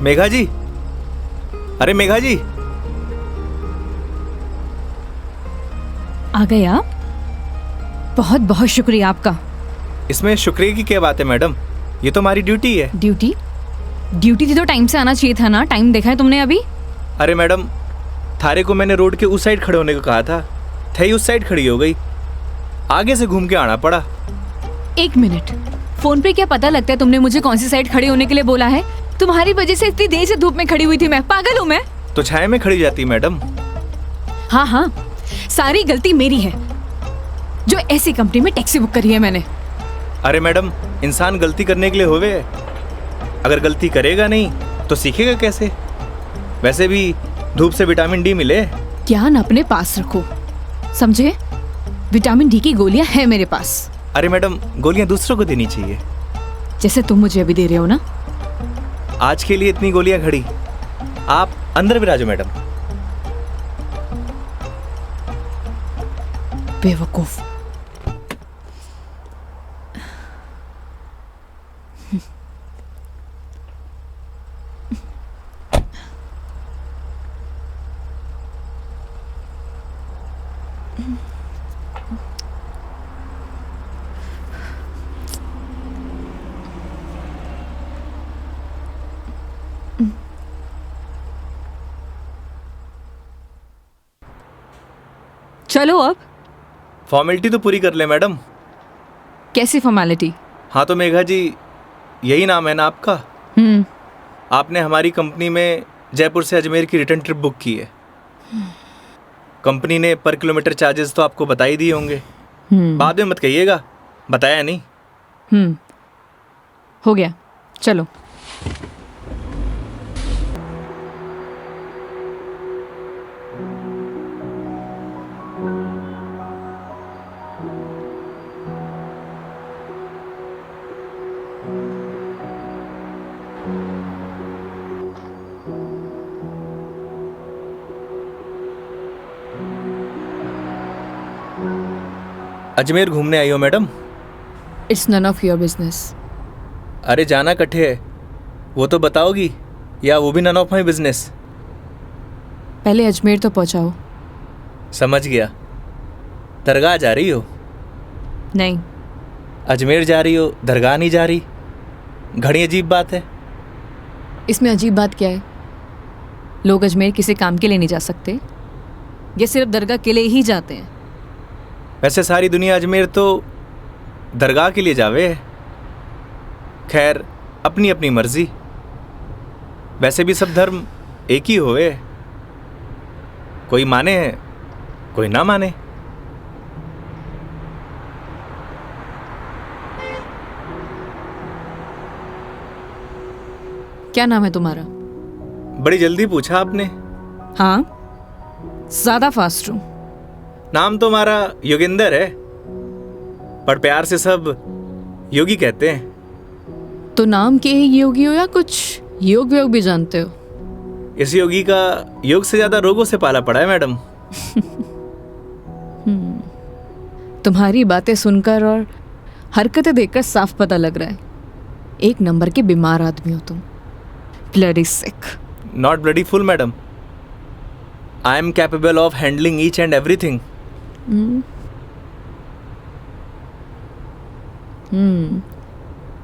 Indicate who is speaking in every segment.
Speaker 1: मेघा जी, अरे मेघा जी।
Speaker 2: आ गए आप? बहुत बहुत शुक्रिया आपका।
Speaker 1: इसमें शुक्रिया की क्या बात है मैडम, ये तो हमारी ड्यूटी है।
Speaker 2: ड्यूटी? ड्यूटी थी तो टाइम से आना चाहिए था ना। टाइम देखा है तुमने अभी?
Speaker 1: अरे मैडम, थारे को मैंने रोड के उस साइड खड़े होने को कहा था, थई उस साइड खड़ी हो गई, आगे से घूम के आना पड़ा।
Speaker 2: एक मिनट, फोन पे क्या पता लगता है तुमने मुझे कौन सी साइड खड़े होने के लिए बोला है? तुम्हारी वजह से इतनी देर से धूप में खड़ी हुई थी मैं। पागल हूँ मैं?
Speaker 1: तो छाया में खड़ी जाती मैडम।
Speaker 2: हाँ हाँ, सारी गलती मेरी है जो ऐसी कंपनी में टैक्सी बुक करी है मैंने।
Speaker 1: अरे मैडम, इंसान गलती करने के लिए होवे, अगर गलती करेगा नहीं तो सीखेगा कैसे? वैसे भी धूप से विटामिन डी मिले।
Speaker 2: ज्ञान अपने पास रखो, समझे? विटामिन डी की गोलियां हैं मेरे पास।
Speaker 1: अरे मैडम, गोलियां दूसरों को देनी चाहिए।
Speaker 2: जैसे तुम मुझे अभी दे रहे हो ना।
Speaker 1: आज के लिए इतनी गोलियां खड़ी, आप अंदर विराजो मैडम।
Speaker 2: बेवकूफ। चलो अब।
Speaker 1: फॉर्मेलिटी तो पूरी कर ले मैडम।
Speaker 2: कैसी फॉर्मेलिटी?
Speaker 1: हाँ तो मेघा जी, यही नाम है ना आपका? आपने हमारी कंपनी में जयपुर से अजमेर की रिटर्न ट्रिप बुक की है। कंपनी ने पर किलोमीटर चार्जेस तो आपको बता ही दिए होंगे। बाद में मत कहिएगा बताया नहीं।
Speaker 2: हो गया, चलो।
Speaker 1: अजमेर घूमने आई हो madam?
Speaker 2: It's none of your business.
Speaker 1: अरे जाना कट्ठे है, वो तो बताओगी, या वो भी नन ऑफ माई बिजनेस?
Speaker 2: पहले अजमेर तो पहुंचाओ।
Speaker 1: समझ गया। दरगाह जा रही हो?
Speaker 2: नहीं।
Speaker 1: अजमेर जा रही हो, दरगाह नहीं जा रही? घड़ी अजीब बात है।
Speaker 2: इसमें अजीब बात क्या है? लोग अजमेर किसी काम के लिए नहीं जा सकते, ये सिर्फ दरगाह के लिए ही जाते हैं।
Speaker 1: वैसे सारी दुनिया अजमेर तो दरगाह के लिए जावे है। खैर, अपनी अपनी मर्जी। वैसे भी सब धर्म एक ही होवे, कोई माने कोई ना माने।
Speaker 2: क्या नाम है तुम्हारा?
Speaker 1: बड़ी जल्दी पूछा आपने।
Speaker 2: हाँ, ज्यादा फास्ट हूँ।
Speaker 1: नाम तो हमारा योगेंद्र है, पर प्यार से सब योगी कहते हैं।
Speaker 2: तो नाम के ही योगी हो या कुछ योग व्योग भी जानते हो?
Speaker 1: इस योगी का योग से ज्यादा रोगों से पाला पड़ा है मैडम।
Speaker 2: तुम्हारी बातें सुनकर और हरकतें देखकर साफ पता लग रहा है एक नंबर के बीमार आदमी हो तुम। Bloody sick.
Speaker 1: Not bloody fool madam, I am capable of handling each and everything.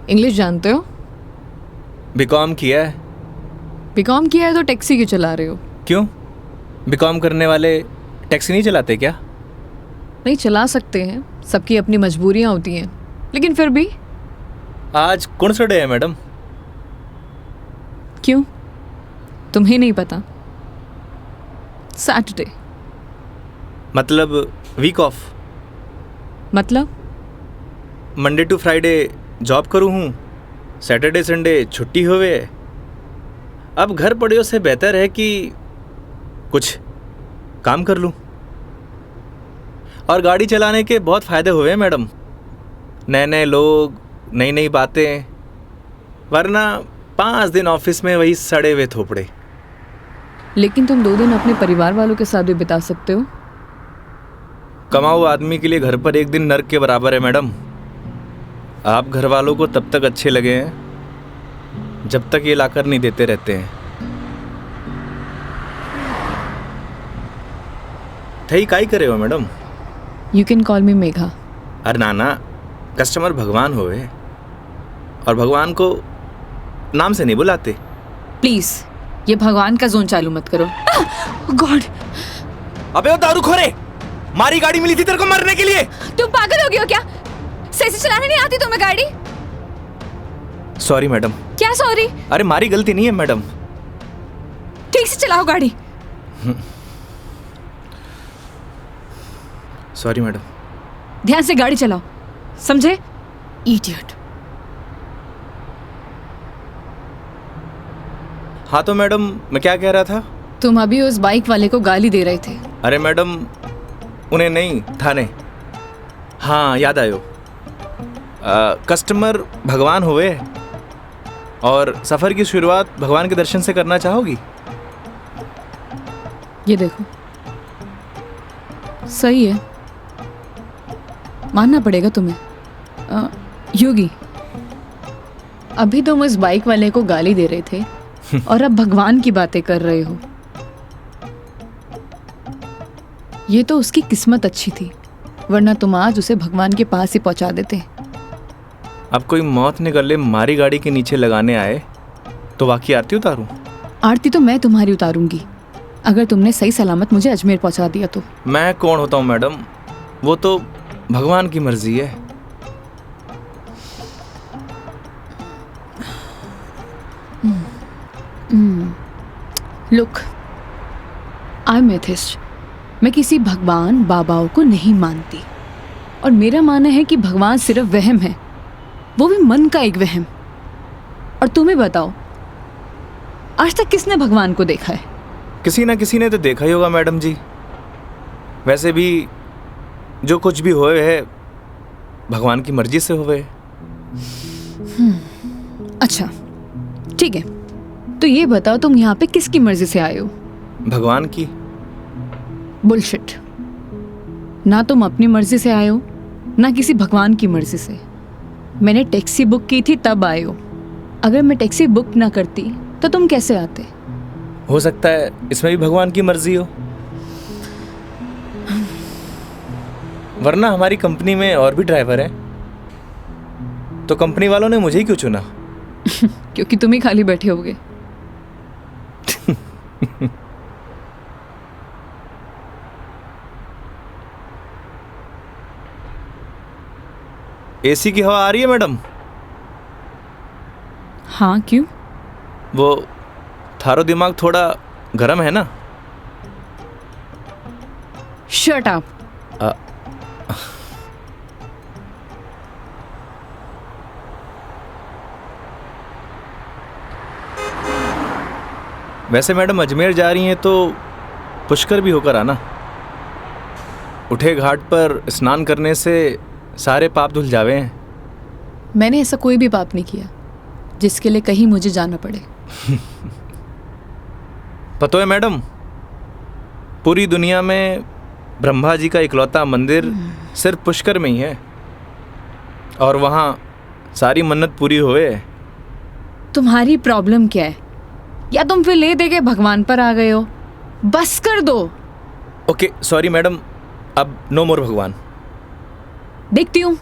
Speaker 2: English जानते हो?
Speaker 1: बीकॉम किया है।
Speaker 2: बीकॉम किया है तो टैक्सी क्यों चला रहे हो?
Speaker 1: क्यों, बीकॉम करने वाले टैक्सी नहीं चलाते क्या?
Speaker 2: नहीं, चला सकते हैं, सबकी अपनी मजबूरियां होती हैं, लेकिन फिर भी।
Speaker 1: आज कौन सा डे है मैडम?
Speaker 2: क्यों, तुम्हें नहीं पता? सैटरडे।
Speaker 1: मतलब वीक ऑफ?
Speaker 2: मतलब
Speaker 1: मंडे टू फ्राइडे जॉब करूँ हूँ, सैटरडे संडे छुट्टी होवे। अब घर पड़े से बेहतर है कि कुछ काम कर लूँ। और गाड़ी चलाने के बहुत फ़ायदे हुए हैं मैडम, नए नए लोग, नई नई बातें, वरना 5 दिन ऑफिस में वही सड़े हुए थोपड़े।
Speaker 2: लेकिन तुम 2 दिन अपने परिवार वालों के साथ भी बिता सकते हो।
Speaker 1: कमाऊ आदमी के लिए घर पर एक दिन नर्क के बराबर है मैडम। आप घर वालों को तब तक अच्छे लगे हैं जब तक ये लाकर नहीं देते रहते हैं। थई काई करे हो मैडम?
Speaker 2: यू कैन कॉल मी मेघा।
Speaker 1: अरे नाना, कस्टमर भगवान होवे और भगवान को नाम से नहीं बुलाते।
Speaker 2: प्लीज ये भगवान का जोन चालू मत करो। गॉड!
Speaker 1: अबे वो दारू खोरे, मारी गाड़ी मिली थी तेरे को मरने के लिए।
Speaker 2: तुम पागल हो गए हो क्या? सही से चलाने नहीं आती तुम्हें गाड़ी?
Speaker 1: Sorry madam.
Speaker 2: क्या सॉरी?
Speaker 1: अरे मारी गलती नहीं है मैडम।
Speaker 2: ठीक से चलाओ गाड़ी।
Speaker 1: Sorry madam.
Speaker 2: ध्यान से गाड़ी चलाओ, समझे? इडियट।
Speaker 1: हाँ तो मैडम, मैं क्या कह रहा था?
Speaker 2: तुम अभी उस बाइक वाले को गाली दे रहे थे।
Speaker 1: अरे मैडम, उन्हें नहीं, थाने। हाँ याद आयो। कस्टमर भगवान हुए और सफ़र की शुरुआत भगवान के दर्शन से करना चाहोगी?
Speaker 2: ये देखो, सही है, मानना पड़ेगा तुम्हें। योगी, अभी तुम उस बाइक वाले को गाली दे रहे थे और अब भगवान की बातें कर रहे हो। ये तो उसकी किस्मत अच्छी थी, वरना तुम आज उसे भगवान के पास ही पहुंचा देते।
Speaker 1: अब कोई मौत निकले मारी गाड़ी के नीचे लगाने आए तो वाकई आरती उतारूं?
Speaker 2: आरती तो मैं तुम्हारी उतारूंगी अगर तुमने सही सलामत मुझे अजमेर पहुंचा दिया तो।
Speaker 1: मैं कौन होता हूँ मैडम, वो तो भगवान की मर्जी है।
Speaker 2: Look, I am atheist. मैं किसी भगवान बाबाओं को नहीं मानती और मेरा मानना है कि भगवान सिर्फ वहम है, वो भी मन का एक वहम। और तुम्हें बताओ, आज तक किसने भगवान को देखा है?
Speaker 1: किसी ना किसी ने तो देखा ही होगा मैडम जी। वैसे भी जो कुछ भी होए है भगवान की मर्जी से होए।
Speaker 2: अच्छा ठीक है, तो ये बताओ तुम यहाँ पे किसकी मर्जी से आए हो?
Speaker 1: भगवान की।
Speaker 2: बुलशिट। ना तुम अपनी मर्जी से आए हो ना किसी भगवान की मर्जी से। मैंने टैक्सी बुक की थी तब आए हो। अगर मैं टैक्सी बुक ना करती तो तुम कैसे आते?
Speaker 1: हो सकता है इसमें भी भगवान की मर्जी हो, वरना हमारी कंपनी में और भी ड्राइवर हैं, तो कंपनी वालों ने मुझे ही क्यों चुना?
Speaker 2: क्योंकि तुम ही खाली बैठे होगे।
Speaker 1: एसी की हवा आ रही है मैडम?
Speaker 2: हाँ क्यों?
Speaker 1: वो थारो दिमाग थोड़ा गर्म है ना?
Speaker 2: Shut up.
Speaker 1: वैसे मैडम अजमेर जा रही हैं तो पुष्कर भी होकर आना। उठे घाट पर स्नान करने से सारे पाप धुल जावे हैं।
Speaker 2: मैंने ऐसा कोई भी पाप नहीं किया जिसके लिए कहीं मुझे जाना पड़े।
Speaker 1: पता है मैडम, पूरी दुनिया में ब्रह्मा जी का इकलौता मंदिर सिर्फ पुष्कर में ही है और वहाँ सारी मन्नत पूरी हुए।
Speaker 2: तुम्हारी प्रॉब्लम क्या है? या तुम फिर ले दे के भगवान पर आ गए हो? बस कर दो।
Speaker 1: ओके सॉरी मैडम, अब नो मोर भगवान।
Speaker 2: देखती हूँ।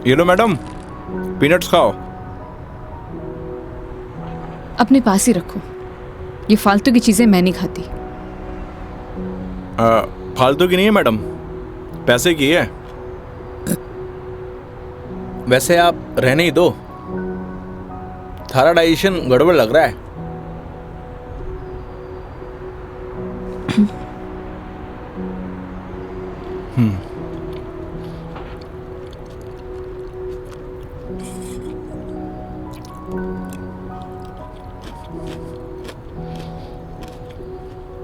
Speaker 1: ये लो मैडम, पीनट्स खाओ।
Speaker 2: अपने पास ही रखो, ये फालतू की चीजें मैं नहीं खाती।
Speaker 1: फालतू की नहीं है मैडम, पैसे की है। वैसे आप रहने ही दो, थारा डाइजेशन गड़बड़ लग रहा है।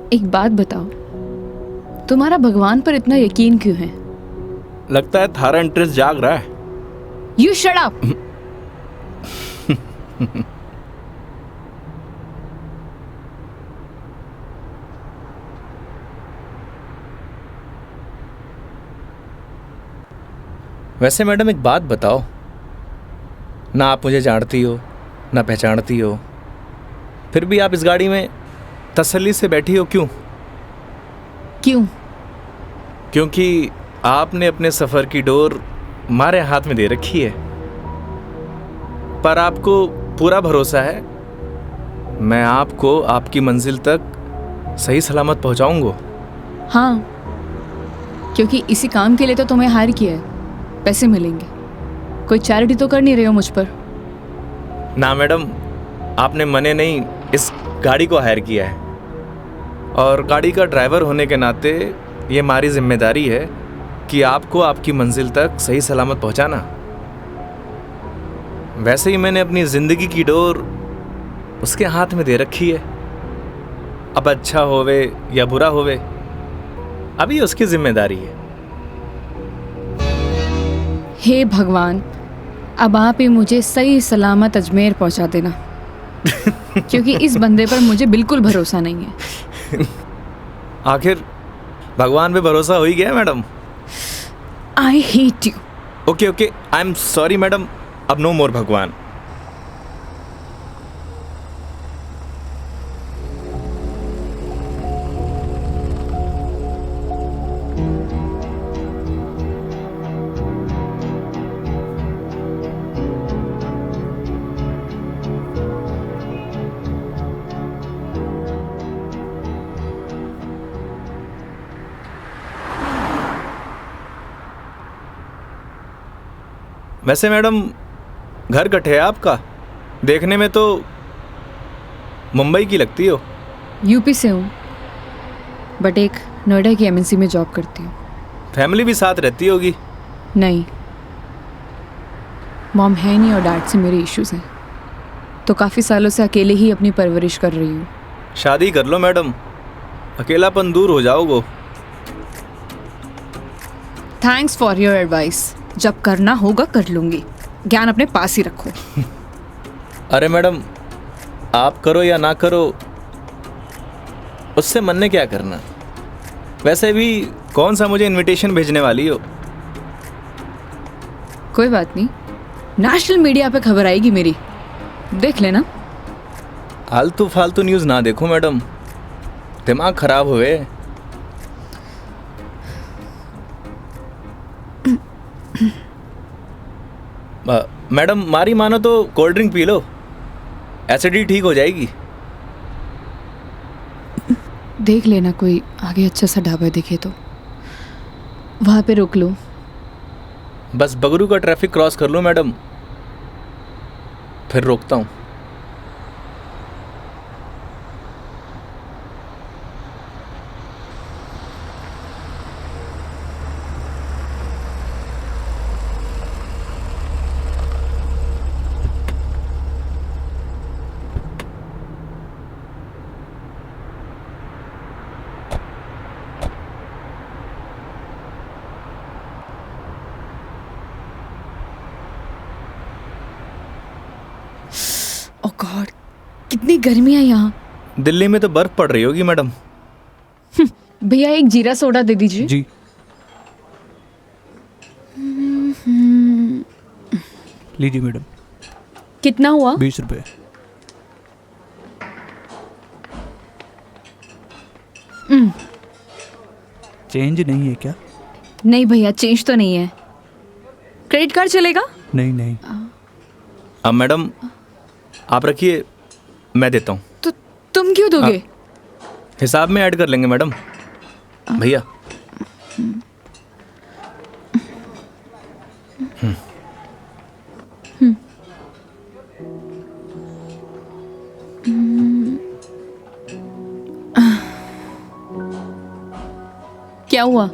Speaker 2: एक बात बताओ, तुम्हारा भगवान पर इतना यकीन क्यों है?
Speaker 1: लगता है थारा इंटरेस्ट जाग रहा है।
Speaker 2: You shut up.
Speaker 1: वैसे मैडम एक बात बताओ, ना आप मुझे जानती हो ना पहचानती हो, फिर भी आप इस गाड़ी में तसल्ली से बैठी हो क्यों?
Speaker 2: क्यों?
Speaker 1: क्योंकि आपने अपने सफ़र की डोर हमारे हाथ में दे रखी है, पर आपको पूरा भरोसा है मैं आपको आपकी मंजिल तक सही सलामत पहुंचाऊंगा।
Speaker 2: हाँ, क्योंकि इसी काम के लिए तो तुम्हें हायर किया है, पैसे मिलेंगे। कोई चैरिटी तो कर नहीं रहे हो मुझ पर?
Speaker 1: ना मैडम, आपने मने नहीं इस गाड़ी को हायर किया है, और गाड़ी का ड्राइवर होने के नाते ये हमारी जिम्मेदारी है कि आपको आपकी मंजिल तक सही सलामत पहुंचाना। वैसे ही मैंने अपनी ज़िंदगी की डोर उसके हाथ में दे रखी है। अब अच्छा होवे या बुरा होवे, अभी उसकी जिम्मेदारी है।
Speaker 2: हे भगवान, अब आप ही मुझे सही सलामत अजमेर पहुंचा देना, क्योंकि इस बंदे पर मुझे बिल्कुल भरोसा नहीं है।
Speaker 1: आखिर भगवान पे भरोसा हो ही गया madam.
Speaker 2: I hate you.
Speaker 1: Okay okay, I am sorry madam, अब नो मोर भगवान। वैसे मैडम, घर कट है आपका? देखने में तो मुंबई की लगती हो।
Speaker 2: यूपी से हूँ, बट एक नोएडा की एमएनसी में जॉब करती हूँ।
Speaker 1: फैमिली भी साथ रहती होगी?
Speaker 2: नहीं, मॉम है नहीं और डैड से मेरे इश्यूज हैं, तो काफ़ी सालों से अकेले ही अपनी परवरिश कर रही हूँ।
Speaker 1: शादी कर लो मैडम, अकेलापन दूर हो जाओगे।
Speaker 2: Thanks for your advice. जब करना होगा कर लूँगी, ज्ञान अपने पास ही रखो।
Speaker 1: अरे मैडम, आप करो या ना करो, उससे मन ने क्या करना। वैसे भी कौन सा मुझे इनविटेशन भेजने वाली हो?
Speaker 2: कोई बात नहीं, नेशनल मीडिया पे खबर आएगी मेरी, देख लेना।
Speaker 1: आलतू फालतू न्यूज़ ना देखो मैडम, दिमाग खराब हुए। मैडम, मारी मानो तो cold drink P low, acidity ठीक हो जाएगी।
Speaker 2: देख लेना कोई आगे अच्छा सा ढाबा दिखे तो वहाँ पे रोक लो।
Speaker 1: बस बगरू का ट्रैफिक क्रॉस कर लो मैडम, फिर रोकता हूँ।
Speaker 2: ओह गॉड, कितनी गर्मी है यहाँ।
Speaker 1: दिल्ली में तो बर्फ पड़ रही होगी मैडम।
Speaker 2: भैया एक जीरा सोडा दे दीजिए।
Speaker 3: जी। लीजिए मैडम।
Speaker 2: कितना हुआ?
Speaker 3: 20 रुपये। चेंज नहीं है क्या?
Speaker 2: नहीं भैया, चेंज तो नहीं है। क्रेडिट कार्ड चलेगा?
Speaker 3: नहीं नहीं।
Speaker 1: अब मैडम आप रखिए, मैं देता हूँ।
Speaker 2: तो तुम क्यों दोगे?
Speaker 1: हिसाब में ऐड कर लेंगे मैडम। भैया
Speaker 2: क्या हुआ?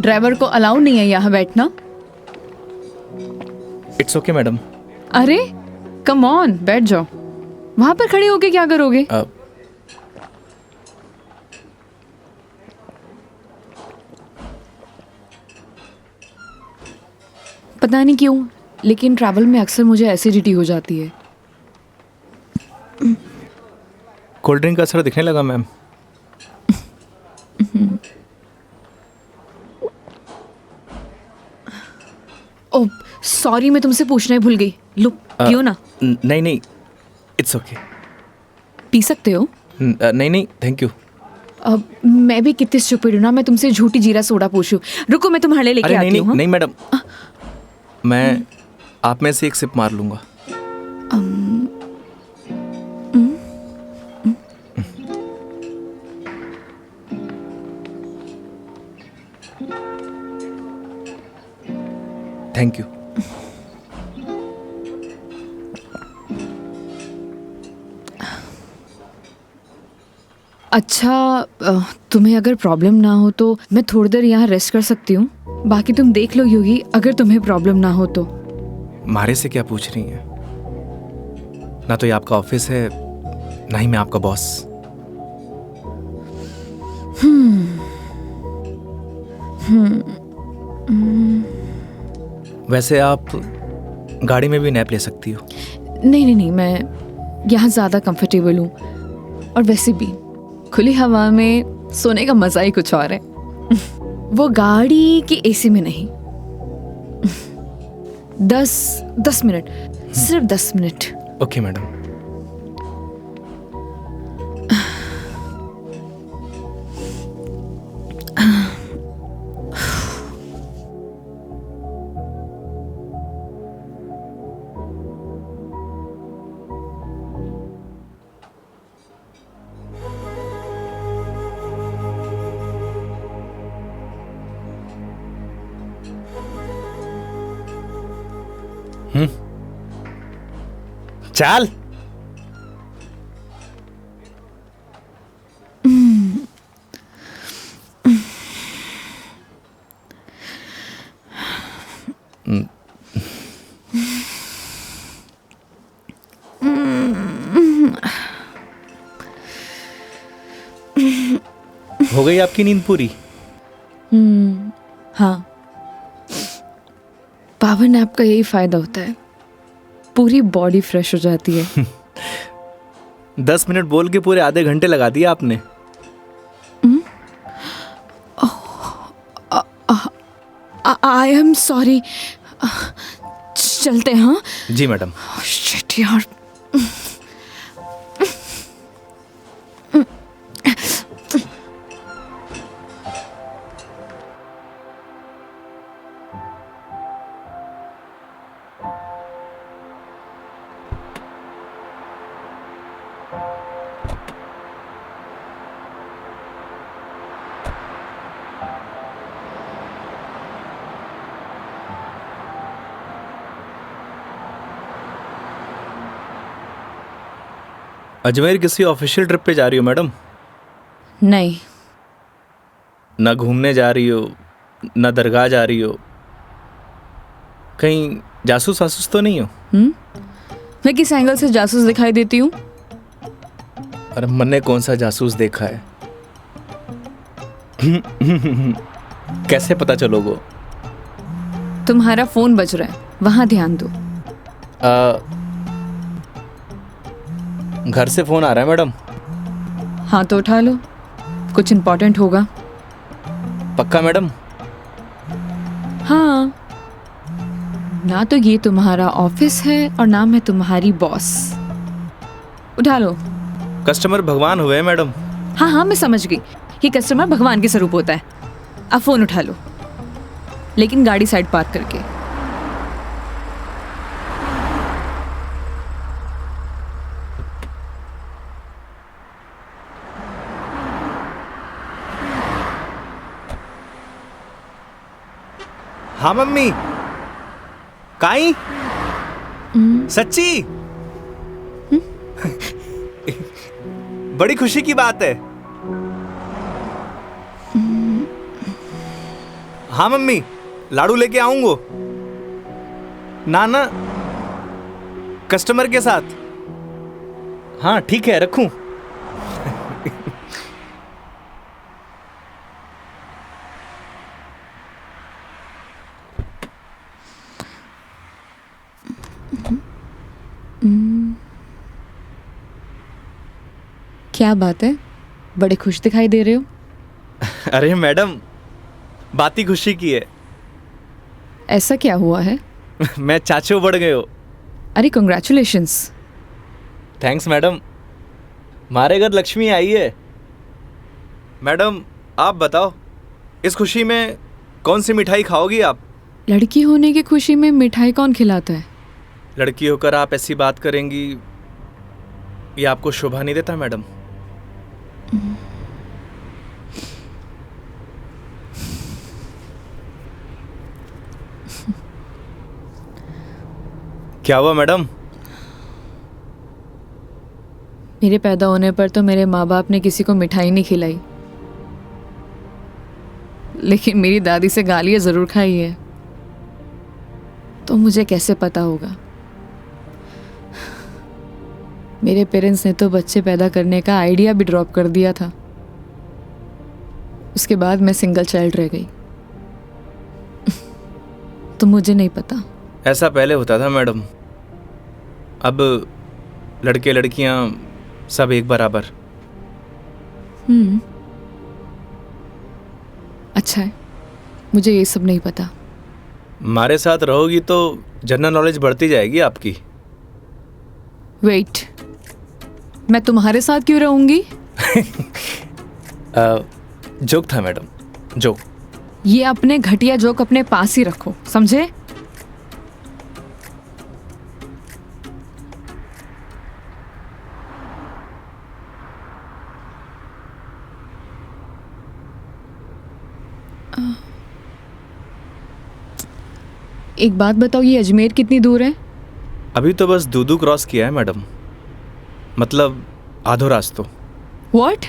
Speaker 2: ड्राइवर को अलाउ नहीं है यहाँ बैठना?
Speaker 1: It's okay madam.
Speaker 2: अरे कम ऑन, बैठ जाओ। वहां पर खड़े होके क्या करोगे? पता नहीं क्यों, लेकिन ट्रैवल में अक्सर मुझे एसिडिटी हो जाती है।
Speaker 1: कोल्ड ड्रिंक का असर दिखने लगा मैम।
Speaker 2: ओह सॉरी, मैं तुमसे पूछना ही भूल गई। लो पियो ना।
Speaker 1: नहीं नहीं, इट्स ओके।
Speaker 2: पी सकते हो।
Speaker 1: नहीं नहीं, थैंक यू।
Speaker 2: अब मैं भी कितनी स्टूपिड हूँ ना, मैं तुमसे झूठी जीरा सोडा पूछूं। रुको मैं तुम्हारे लिए लेके
Speaker 1: अरे नहीं
Speaker 2: आती
Speaker 1: नहीं
Speaker 2: हूँ।
Speaker 1: नहीं मैडम, मैं आप में से एक सिप मार लूंगा। Thank you.
Speaker 2: अच्छा, तुम्हें अगर प्रॉब्लम ना हो तो मैं थोड़ी देर यहाँ रेस्ट कर सकती हूँ। बाकी तुम देख लो योगी, अगर तुम्हें प्रॉब्लम ना हो तो।
Speaker 1: मारे से क्या पूछ रही हैं? ना तो ये आपका ऑफिस है, ना ही मैं आपका बॉस। वैसे आप गाड़ी में भी नैप ले सकती हो।
Speaker 2: नहीं नहीं नहीं, मैं यहाँ ज़्यादा कंफर्टेबल हूँ। और वैसे भी खुली हवा में सोने का मज़ा ही कुछ और है। वो गाड़ी की एसी में नहीं। 10 मिनट, सिर्फ 10 मिनट।
Speaker 1: Okay madam. चाल। हो गई आपकी नींद पूरी?
Speaker 2: हाँ, पावर नैप का यही फायदा होता है, पूरी बॉडी फ्रेश हो जाती है।
Speaker 1: 10 मिनट बोल के पूरे आधे घंटे लगा दिए आपने।
Speaker 2: आई एम सॉरी। चलते हैं। हाँ
Speaker 1: जी मैडम।
Speaker 2: शिट यार।
Speaker 1: अजमेर किसी ऑफिशियल ट्रिप पे जा रही हो मैडम?
Speaker 2: नहीं।
Speaker 1: ना घूमने जा रही हो, ना दरगाह जा रही हो, कहीं जासूस वासूस तो नहीं हो?
Speaker 2: मैं किस एंगल से जासूस दिखाई देती हूँ?
Speaker 1: अरे मैंने कौन सा जासूस देखा है? कैसे पता चलोगे?
Speaker 2: तुम्हारा फोन बज रहा है, वहां ध्यान दो।
Speaker 1: घर से फोन आ रहा है मैडम।
Speaker 2: हाँ तो उठा लो, कुछ इम्पोर्टेंट होगा।
Speaker 1: पक्का मैडम?
Speaker 2: हाँ, ना तो ये तुम्हारा ऑफिस है और ना मैं तुम्हारी बॉस। उठा लो।
Speaker 1: कस्टमर भगवान हुए मैडम।
Speaker 2: हाँ हाँ मैं समझ गई, ये कस्टमर भगवान के स्वरूप होता है। अब फोन उठा लो, लेकिन गाड़ी साइड पार्क करके।
Speaker 1: हाँ मम्मी। काई? सच्ची? बड़ी खुशी की बात है। हाँ मम्मी, लाडू लेके आऊंगो। ना ना, कस्टमर के साथ। हाँ ठीक है, रखूं?
Speaker 2: क्या बात है, बड़े खुश दिखाई दे रहे हो।
Speaker 1: अरे मैडम, बात ही खुशी की है।
Speaker 2: ऐसा क्या हुआ है?
Speaker 1: मैं चाचू बढ़ गए हो।
Speaker 2: अरे कंग्रेचुलेशंस।
Speaker 1: थैंक्स मैडम, हमारे घर लक्ष्मी आई है। मैडम आप बताओ, इस खुशी में कौन सी मिठाई खाओगी आप?
Speaker 2: लड़की होने की खुशी में मिठाई कौन खिलाता है?
Speaker 1: लड़की होकर आप ऐसी बात करेंगी, ये आपको शोभा नहीं देता मैडम? क्या हुआ मैडम?
Speaker 2: मेरे पैदा होने पर तो मेरे माँ बाप ने किसी को मिठाई नहीं खिलाई, लेकिन मेरी दादी से गालियाँ ज़रूर खाई है। तो मुझे कैसे पता होगा? मेरे पेरेंट्स ने तो बच्चे पैदा करने का आइडिया भी ड्रॉप कर दिया था। उसके बाद मैं सिंगल चाइल्ड रह गई। तो मुझे नहीं पता।
Speaker 1: ऐसा पहले होता था मैडम, अब लड़के लड़कियां सब एक बराबर।
Speaker 2: अच्छा है, मुझे ये सब नहीं पता।
Speaker 1: हमारे साथ रहोगी तो जनरल नॉलेज बढ़ती जाएगी आपकी।
Speaker 2: वेट, मैं तुम्हारे साथ क्यों रहूंगी?
Speaker 1: जोक था मैडम, जोक।
Speaker 2: ये अपने घटिया जोक अपने पास ही रखो, समझे? एक बात बताओ, ये अजमेर कितनी दूर है?
Speaker 1: अभी तो बस दूदू क्रॉस किया है मैडम, मतलब आधो रास्तों।
Speaker 2: व्हाट?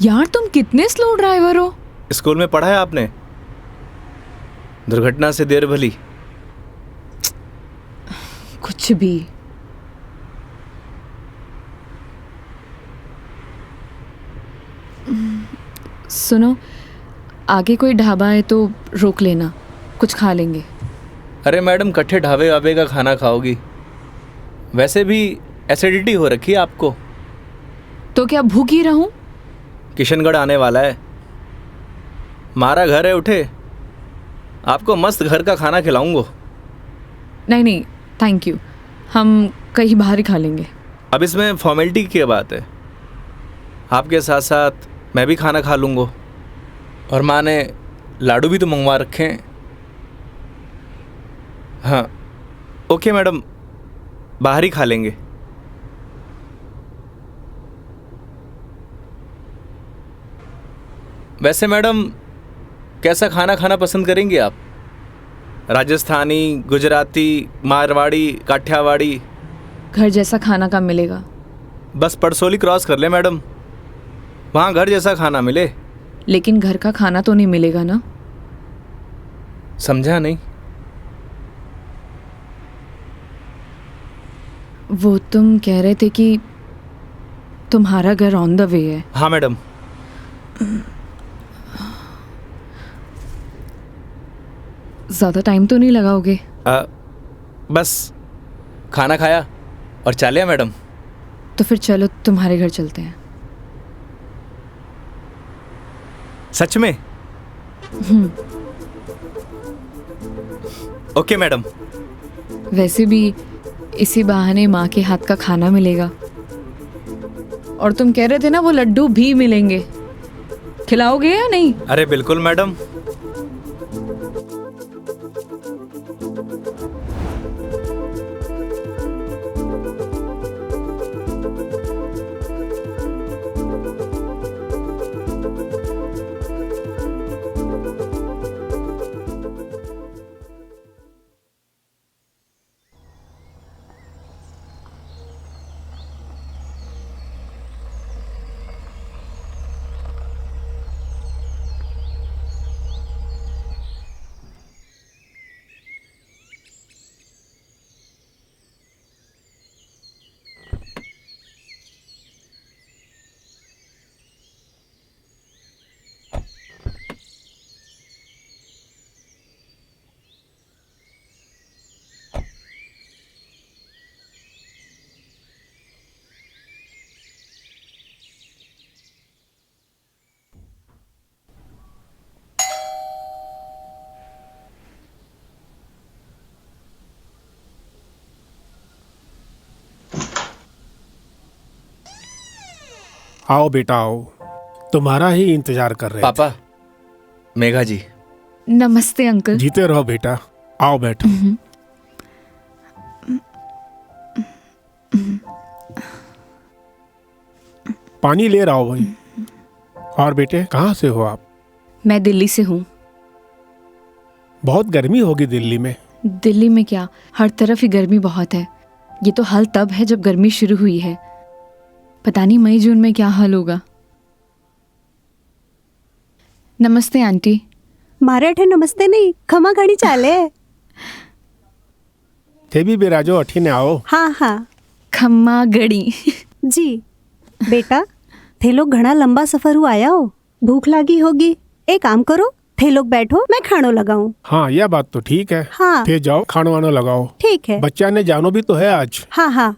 Speaker 2: यार तुम कितने स्लो ड्राइवर हो।
Speaker 1: स्कूल में पढ़ा है आपने, दुर्घटना से देर भली।
Speaker 2: कुछ भी। सुनो, आगे कोई ढाबा है तो रोक लेना, कुछ खा लेंगे।
Speaker 1: अरे मैडम, कट्ठे ढाबे वाबे का खाना खाओगी? वैसे भी एसिडिटी हो रखी है आपको।
Speaker 2: तो क्या भूख ही रहूं?
Speaker 1: किशनगढ़ आने वाला है, हमारा घर है, उठे आपको मस्त घर का खाना खिलाऊंगा।
Speaker 2: नहीं नहीं, थैंक यू, हम कहीं बाहर ही खा लेंगे।
Speaker 1: अब इसमें फॉर्मेलिटी की क्या बात है? आपके साथ साथ मैं भी खाना खा लूँगा, और माँ ने लाडू भी तो मंगवा रखे हैं। हाँ ओके मैडम, बाहर ही खा लेंगे। वैसे मैडम, कैसा खाना खाना पसंद करेंगी आप? राजस्थानी, गुजराती, मारवाड़ी, काठियावाड़ी?
Speaker 2: घर जैसा खाना कहाँ मिलेगा?
Speaker 1: बस पड़सोली क्रॉस कर ले मैडम, वहाँ घर जैसा खाना मिले।
Speaker 2: लेकिन घर का खाना तो नहीं मिलेगा ना?
Speaker 1: समझा नहीं?
Speaker 2: वो तुम कह रहे थे कि तुम्हारा घर ऑन द वे है।
Speaker 1: हाँ मैडम।
Speaker 2: ज़्यादा टाइम तो नहीं लगाओगे?
Speaker 1: बस खाना खाया और चालिया मैडम।
Speaker 2: तो फिर चलो तुम्हारे घर चलते हैं।
Speaker 1: सच में? Okay madam.
Speaker 2: वैसे भी इसी बहाने माँ के हाथ का खाना मिलेगा, और तुम कह रहे थे ना वो लड्डू भी मिलेंगे, खिलाओगे या नहीं?
Speaker 1: अरे बिल्कुल मैडम।
Speaker 4: आओ बेटा आओ, तुम्हारा ही इंतजार कर रहे थे।
Speaker 1: पापा, मेघा जी।
Speaker 2: नमस्ते अंकल।
Speaker 4: जीते रहो बेटा, आओ बैठो। पानी ले रहा हो भाई। और बेटे कहाँ से हो आप?
Speaker 2: मैं दिल्ली से हूँ।
Speaker 4: बहुत गर्मी होगी दिल्ली में।
Speaker 2: दिल्ली में क्या, हर तरफ ही गर्मी बहुत है। ये तो हाल तब है जब गर्मी शुरू हुई है। पता नहीं मई जून में क्या हाल होगा। नमस्ते आंटी।
Speaker 5: मारे नमस्ते नहीं, खमा घड़ी चाले।
Speaker 4: थे भी बिराजो अठीने आओ।
Speaker 5: हाँ हाँ
Speaker 2: खम्मा गड़ी।
Speaker 5: जी। बेटा थे लोग घना लंबा सफर हुआ आया हो, भूख लागी होगी। एक काम करो, थे लोग बैठो, मैं खानो लगाऊं।
Speaker 4: हाँ यह बात तो ठीक है।
Speaker 5: हाँ
Speaker 4: थे जाओ खानो वानो लगाओ।
Speaker 5: ठीक है।
Speaker 4: बच्चा ने जानो भी तो है आज।
Speaker 5: हाँ हाँ।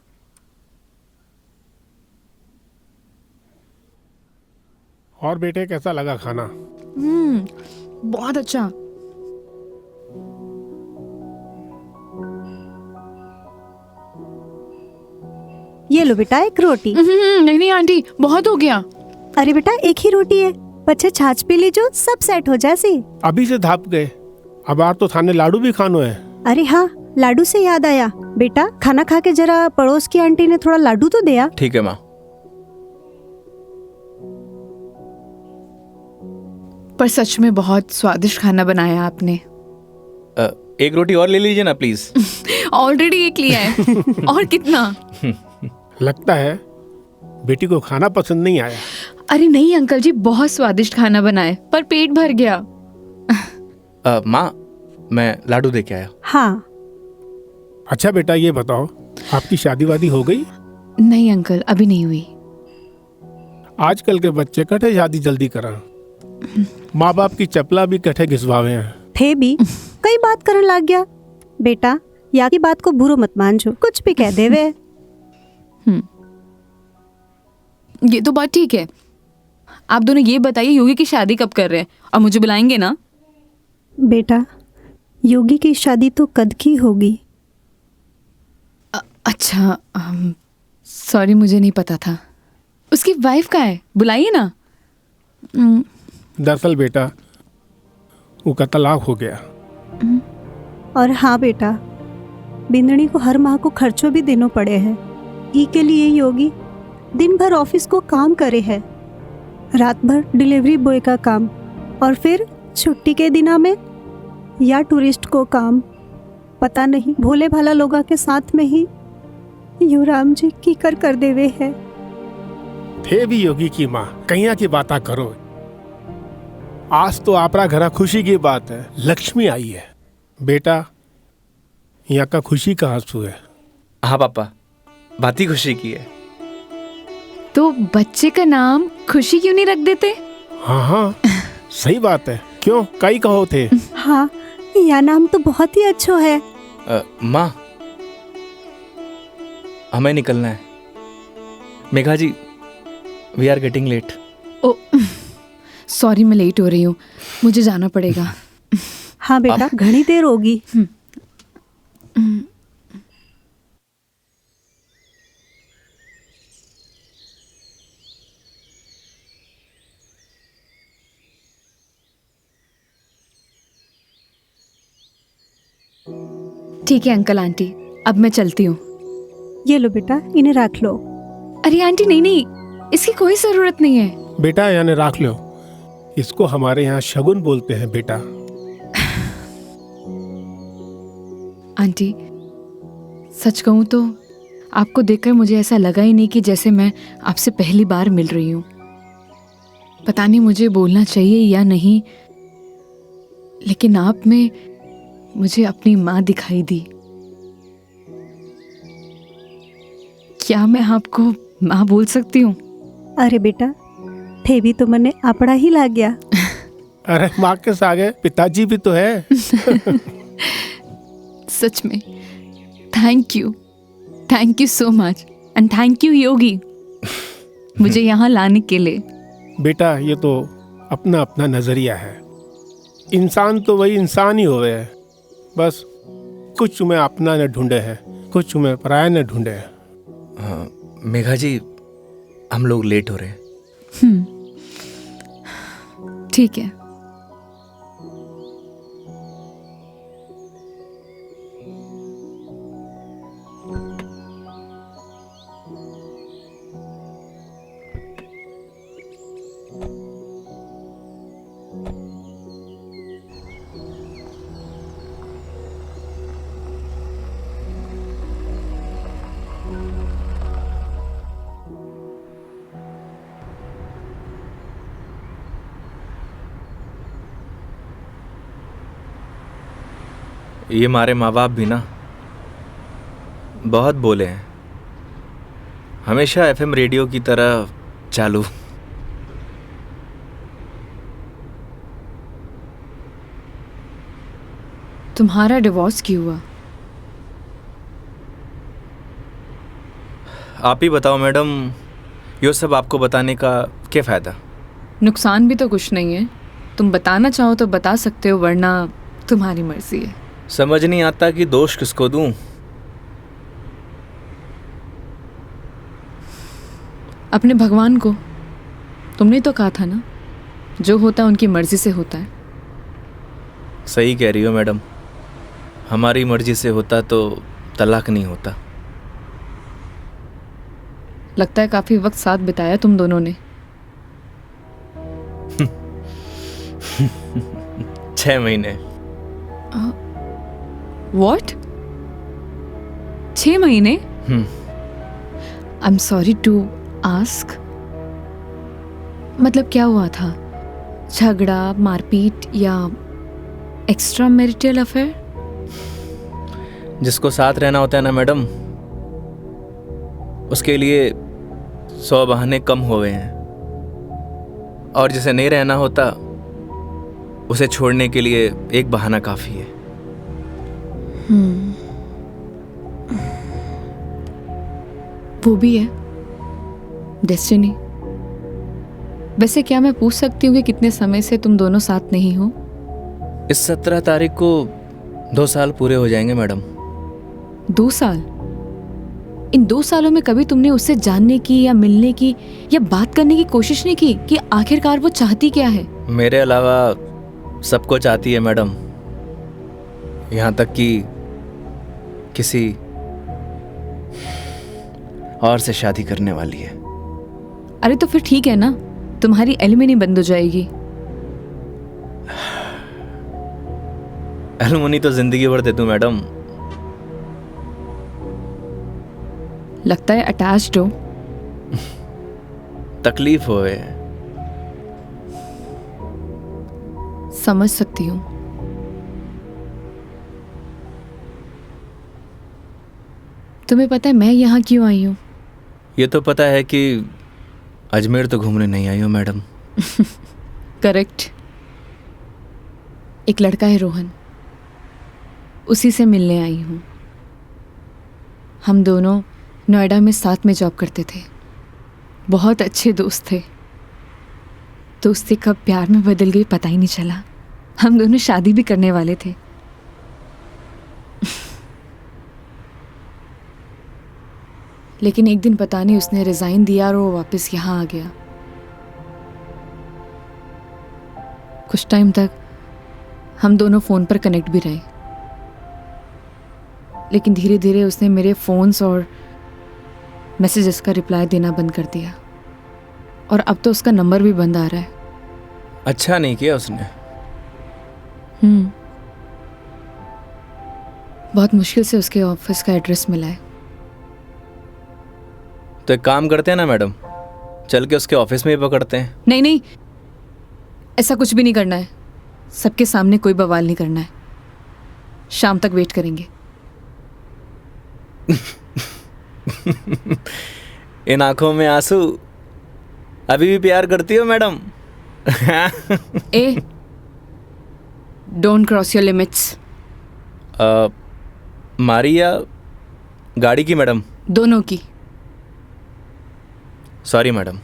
Speaker 4: और बेटे कैसा लगा खाना?
Speaker 2: बहुत अच्छा।
Speaker 5: ये लो बेटा एक रोटी।
Speaker 2: नहीं नहीं आंटी, बहुत हो गया।
Speaker 5: अरे बेटा एक ही रोटी है, बच्चे छाछ पी लीजो, सब सेट हो जासी।
Speaker 4: अभी से धाप गए, अब यार तो थाने लाडू भी खानो है।
Speaker 5: अरे हाँ, लाडू से याद आया, बेटा खाना खा के जरा पड़ोस की आंटी ने थोड़ा लाडू तो दिया।
Speaker 1: ठीक है माँ।
Speaker 2: पर सच में बहुत स्वादिष्ट खाना बनाया आपने।
Speaker 1: एक रोटी और ले लीजिए ना प्लीज।
Speaker 2: ऑलरेडी एक लिया है। और कितना?
Speaker 4: लगता है बेटी को खाना पसंद नहीं आया।
Speaker 2: अरे नहीं अंकल जी, बहुत स्वादिष्ट खाना बनाए, पर पेट भर गया।
Speaker 1: माँ, मैं लाडू दे के आया।
Speaker 5: हाँ।
Speaker 4: अच्छा बेटा ये बताओ, आपकी शादी वादी हो गई?
Speaker 2: नहीं अंकल, अभी नहीं हुई।
Speaker 4: आजकल के बच्चे कटे शादी जल्दी करा, माँ बाप की चपला भी कटे घिसवावे हैं।
Speaker 5: थे भी कई बात करन लग गया। बेटा या की बात को बुरो मत मानजो, कुछ भी कह देवे।
Speaker 2: ये तो बात ठीक है। आप दोनों ये बताइए, योगी की शादी कब कर रहे हैं और मुझे बुलाएंगे ना?
Speaker 5: बेटा योगी की शादी तो कद की होगी।
Speaker 2: अच्छा, सॉरी मुझे नहीं पता था। उसकी वाइफ कहाँ है? बुलाइए ना।
Speaker 4: दरअसल बेटा वो का तलाक हो गया।
Speaker 5: और हाँ बेटा, बिंदनी को हर माह को खर्चों भी देना पड़े हैं। ई के लिए योगी दिन भर ऑफिस को काम करे है, रात भर डिलीवरी बॉय का काम, और फिर छुट्टी के दिना में या टूरिस्ट को काम। पता नहीं भोले भाला लोगा के साथ में ही युवराम जी की कर देवे है।
Speaker 4: थे भी योगी की माँ, कहिया की बाता करो। आज तो आपरा घरा खुशी की बात है, लक्ष्मी आई है। बेटा यहाँ का खुशी का आंसू है।
Speaker 1: हाँ पापा, बात ही खुशी की है।
Speaker 2: तो बच्चे का नाम खुशी क्यों नहीं रख देते?
Speaker 4: हाँ हाँ सही बात है, क्यों कई कहो थे।
Speaker 5: हाँ यह नाम तो बहुत ही अच्छा है।
Speaker 1: माँ, हमें निकलना है। Megha ji, we are getting late.
Speaker 2: Oh sorry, मैं लेट हो रही हूँ, मुझे जाना पड़ेगा।
Speaker 5: हाँ बेटा घनी देर होगी।
Speaker 2: ठीक है अंकल आंटी, अब मैं चलती हूँ।
Speaker 5: ये लो बेटा, इन्हें रख लो।
Speaker 2: अरे आंटी नहीं नहीं, इसकी कोई जरूरत नहीं है।
Speaker 4: बेटा यानी राख लो, इसको हमारे यहाँ शगुन बोलते हैं बेटा।
Speaker 2: आंटी सच कहूँ तो आपको देखकर मुझे ऐसा लगा ही नहीं कि जैसे मैं आपसे पहली बार मिल रही हूँ। पता नहीं मुझे बोलना चाहिए या नहीं, लेकिन आप में मुझे अपनी माँ दिखाई दी। क्या मैं आपको माँ बोल सकती हूँ?
Speaker 5: अरे बेटा थे भी तो मने आपड़ा ही लाग गया।
Speaker 4: अरे माँ के सागे पिताजी भी तो है।
Speaker 2: सच में thank you so much, and thank you Yogi मुझे यहाँ लाने के लिए।
Speaker 4: बेटा ये तो अपना अपना नजरिया है, इंसान तो वही इंसान ही होवे है। बस कुछ में अपना न ढूंढे है, कुछ में पराया न ढूंढे है।
Speaker 1: मेघा जी, हम लोग लेट हो रहे हैं।
Speaker 2: ठीक है।
Speaker 1: ये हमारे माँ बाप भी ना बहुत बोले हैं, हमेशा एफएम रेडियो की तरह चालू।
Speaker 2: तुम्हारा डिवोर्स क्यों हुआ?
Speaker 1: आप ही बताओ मैडम, ये सब आपको बताने का क्या फ़ायदा?
Speaker 2: नुकसान भी तो कुछ नहीं है। तुम बताना चाहो तो बता सकते हो, वरना तुम्हारी मर्जी है।
Speaker 1: समझ नहीं आता कि दोष किसको दूं।
Speaker 2: अपने भगवान को। तुमने तो कहा था ना, जो होता है उनकी मर्जी से होता है।
Speaker 1: सही कह रही हो मैडम, हमारी मर्जी से होता तो तलाक नहीं होता।
Speaker 2: लगता है काफी वक्त साथ बिताया तुम दोनों ने।
Speaker 1: 6 महीने।
Speaker 2: What? 6 महीने? I'm sorry to ask. मतलब क्या हुआ था? झगड़ा, मारपीट या एक्स्ट्रा मैरिटल अफेयर?
Speaker 1: जिसको साथ रहना होता है ना मैडम, उसके लिए 100 बहाने कम हो गए हैं, और जिसे नहीं रहना होता उसे छोड़ने के लिए एक बहाना काफ़ी है।
Speaker 2: वो भी है डेस्टिनी। वैसे क्या मैं पूछ सकती हूँ कि कितने समय से तुम दोनों साथ नहीं हो?
Speaker 1: इस 17 तारीख को 2 साल पूरे हो जाएंगे मैडम।
Speaker 2: 2 साल? इन 2 सालों में कभी तुमने उससे जानने की या मिलने की या बात करने की कोशिश नहीं की कि आखिरकार वो चाहती क्या है?
Speaker 1: मेरे अलावा सबको चाहती है मैडम, यहाँ तक कि किसी और से शादी करने वाली है।
Speaker 2: अरे तो फिर ठीक है ना, तुम्हारी एलिमनी बंद हो जाएगी।
Speaker 1: एलुमनी तो जिंदगी भर दे दूं मैडम।
Speaker 2: लगता है अटैच्ड हो।
Speaker 1: तकलीफ होए।
Speaker 2: समझ सकती हूँ। तुम्हें पता है मैं यहाँ क्यों आई हूँ?
Speaker 1: ये तो पता है कि अजमेर तो घूमने नहीं आई हो मैडम।
Speaker 2: करेक्ट। एक लड़का है रोहन, उसी से मिलने आई हूँ। हम दोनों नोएडा में साथ में जॉब करते थे, बहुत अच्छे दोस्त थे। दोस्ती कब प्यार में बदल गई पता ही नहीं चला। हम दोनों शादी भी करने वाले थे। लेकिन एक दिन पता नहीं उसने रिजाइन दिया और वो वापस यहाँ आ गया। कुछ टाइम तक हम दोनों फ़ोन पर कनेक्ट भी रहे, लेकिन धीरे धीरे उसने मेरे फ़ोन्स और मैसेजेस का रिप्लाई देना बंद कर दिया, और अब तो उसका नंबर भी बंद आ रहा है।
Speaker 1: अच्छा नहीं किया उसने।
Speaker 2: बहुत मुश्किल से उसके ऑफिस का एड्रेस मिला है।
Speaker 1: तो एक काम करते हैं ना मैडम, चल के उसके ऑफिस में ही पकड़ते हैं।
Speaker 2: नहीं नहीं, ऐसा कुछ भी नहीं करना है। सबके सामने कोई बवाल नहीं करना है। शाम तक वेट करेंगे।
Speaker 1: इन आंखों में आंसू, अभी भी प्यार करती हो madam?
Speaker 2: A, don't cross your limits.
Speaker 1: मारी या गाड़ी की मैडम?
Speaker 2: दोनों की।
Speaker 1: Sorry madam.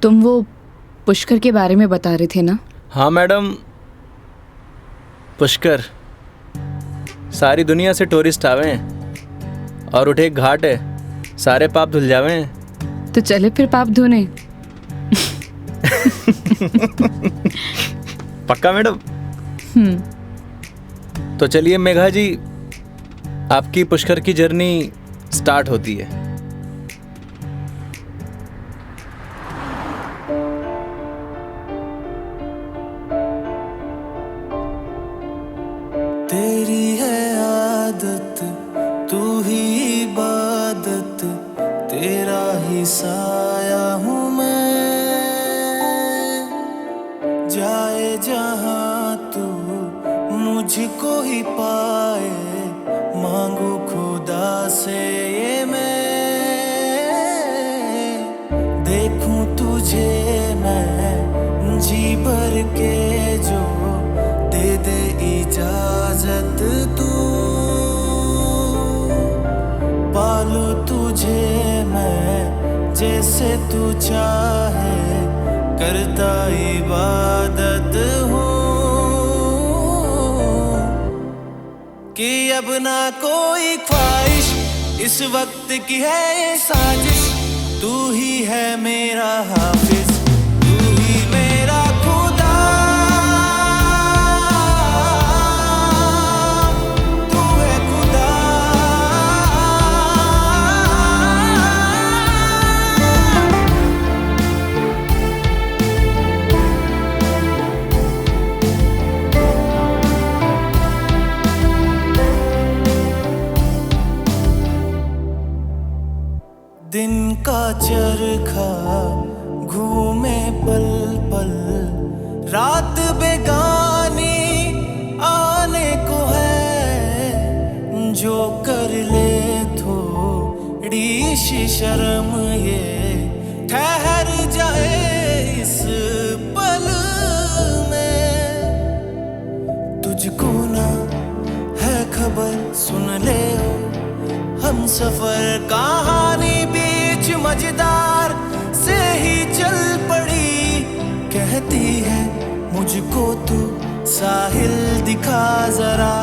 Speaker 2: तुम वो पुष्कर के बारे में बता रहे थे ना?
Speaker 1: हाँ मैडम, पुष्कर। सारी दुनिया से टूरिस्ट आवे और उठे एक घाट है, सारे पाप धुल जावे।
Speaker 2: तो चले फिर पाप धोने।
Speaker 1: पक्का मैडम? तो चलिए मेघा जी, आपकी पुष्कर की जर्नी स्टार्ट होती है।
Speaker 6: तेरी है आदत, तू ही इबादत, तेरा ही साया हूँ मैं। जाए जहाँ तू मुझको ही पाए, मांगू खुदा से ये मैं। देखूं तुझे मैं जी भर के, जो दे दे इजाजत तू। पालू तुझे मैं जैसे तू चाहे, करता इबादत हूँ। कि अब ना कोई ख्वाहिश, इस वक्त की है ये साजिश। तू ही है मेरा हाफिज, तू ही मेरा खुदा। तू है खुदा। दिन का चरखा घूमे पल पल, रात बेगानी आने को है। जो कर ले थोड़ी सी शर्म, ये ठहर जाए इस पल में। तुझको ना है खबर, सुन ले ओ हम सफर कहानी, बीच मजेदार से ही चल पड़ी। कहती है मुझको तू साहिल दिखा जरा,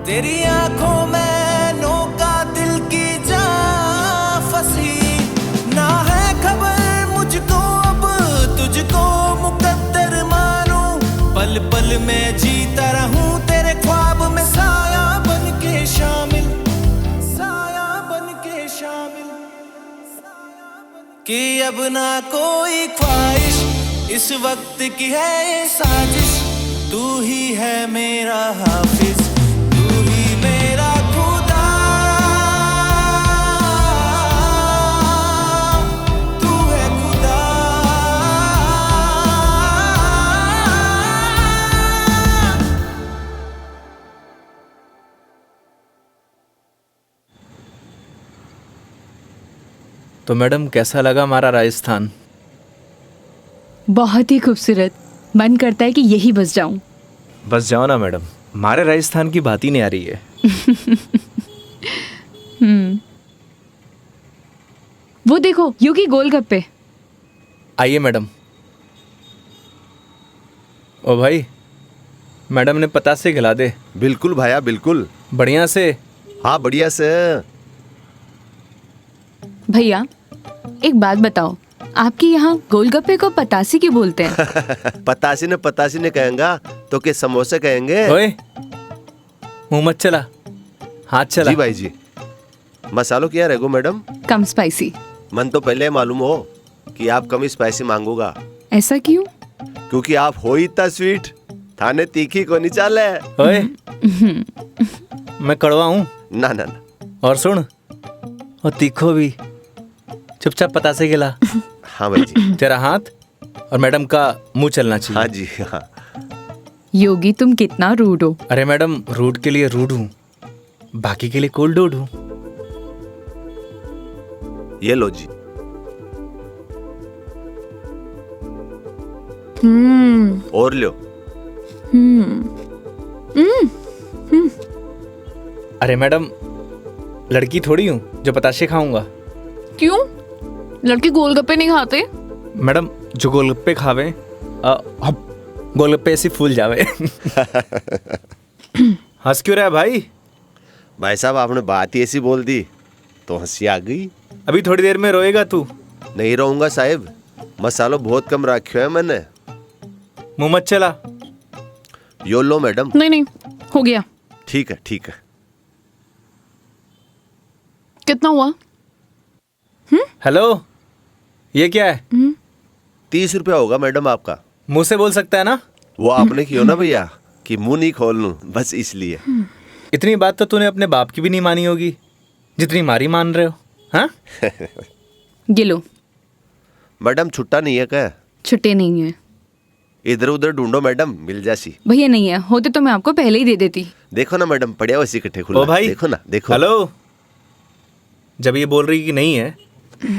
Speaker 6: तेरी आंखों में नौका दिल की जा फंसी। ना है खबर मुझको अब तुझको मुकद्दर मानूं, पल पल में जीता रहूं तेरे ख्वाब में, साया बन के शामिल, कि अब ना कोई ख्वाहिश, इस वक्त की है ये साजिश। तू ही है मेरा हाफिज, तू ही मेरा खुदा। तू है खुदा।
Speaker 1: तो मैडम कैसा लगा हमारा राजस्थान?
Speaker 2: बहुत ही खूबसूरत। मन करता है कि यही बस जाऊं।
Speaker 1: बस जाओ ना मैडम, हमारे राजस्थान की बात ही नहीं आ रही है।
Speaker 2: वो देखो योगी गोलगप्पे।
Speaker 1: आइए मैडम। ओ भाई, मैडम ने पतासे खिला दे।
Speaker 7: बिल्कुल भाया बिल्कुल।
Speaker 1: बढ़िया से।
Speaker 7: हाँ बढ़िया से।
Speaker 2: भैया एक बात बताओ, आपके यहाँ गोलगप्पे को पतासी क्यों बोलते हैं?
Speaker 7: पतासी ने कहेंगा तो के समोसे कहेंगे।
Speaker 1: ओए मुंह मत चला, हाथ चला।
Speaker 7: जी भाई जी। मसालों क्या रहेगो मैडम?
Speaker 2: कम स्पाइसी।
Speaker 7: मन तो पहले मालूम हो कि आप कम स्पाइसी मांगोगा।
Speaker 2: ऐसा क्यों?
Speaker 7: क्योंकि आप हो ही इतना स्वीट, थाने तीखी को नहीं चाले।
Speaker 1: ओए मैं कड़वा हूँ?
Speaker 7: ना ना ना।
Speaker 1: और सुन, और तीखो भी। चुपचाप पतासे खिला।
Speaker 7: हाँ भाई जी।
Speaker 1: तेरा हाथ और मैडम का मुंह चलना चाहिए।
Speaker 7: हाँ जी हाँ।
Speaker 2: योगी तुम कितना रूड हो।
Speaker 1: अरे मैडम, रूड के लिए रूड हूँ, बाकी के लिए कोल्ड डूड हूँ।
Speaker 7: ये लो जी। और लो।
Speaker 1: अरे मैडम, लड़की थोड़ी हूँ जो पताशे खाऊंगा।
Speaker 2: क्यों? लड़के गोलगप्पे नहीं खाते?
Speaker 1: मैडम जो गोलगप्पे खावे गोलगप्पे ऐसे फूल जावे। हंस क्यों रहा है भाई?
Speaker 7: भाई साहब आपने बात ही ऐसी बोल दी तो हंसी आ गई।
Speaker 1: अभी थोड़ी देर में रोएगा तू।
Speaker 7: नहीं रहूंगा साहब, मसालो बहुत कम रखे है मैंने।
Speaker 1: मुंह मत चला।
Speaker 7: यो लो मैडम।
Speaker 2: नहीं नहीं, हो गया।
Speaker 7: ठीक है ठीक है।
Speaker 2: कितना हुआ?
Speaker 1: हेलो, ये क्या है?
Speaker 7: 30 रुपया होगा मैडम आपका।
Speaker 1: मुंह से बोल सकता है ना?
Speaker 7: वो आपने क्यों ना भैया कि मुंह नहीं खोल लूं, बस इसलिए।
Speaker 1: इतनी बात तो तूने अपने बाप की भी नहीं मानी होगी जितनी मारी मान रहे हो। हाँ,
Speaker 2: ये लो।
Speaker 7: मैडम छुट्टा नहीं है क्या?
Speaker 2: छुट्टे नहीं है
Speaker 7: इधर उधर ढूंढो मैडम, मिल जासी।
Speaker 2: भैया, नहीं है। होते तो मैं आपको पहले ही दे देती।
Speaker 7: देखो ना मैडम, पड़िया वैसे इकट्ठे खुला।
Speaker 1: ओ भाई,
Speaker 7: देखो ना, देखो।
Speaker 1: हेलो, जब ये बोल रही कि नहीं है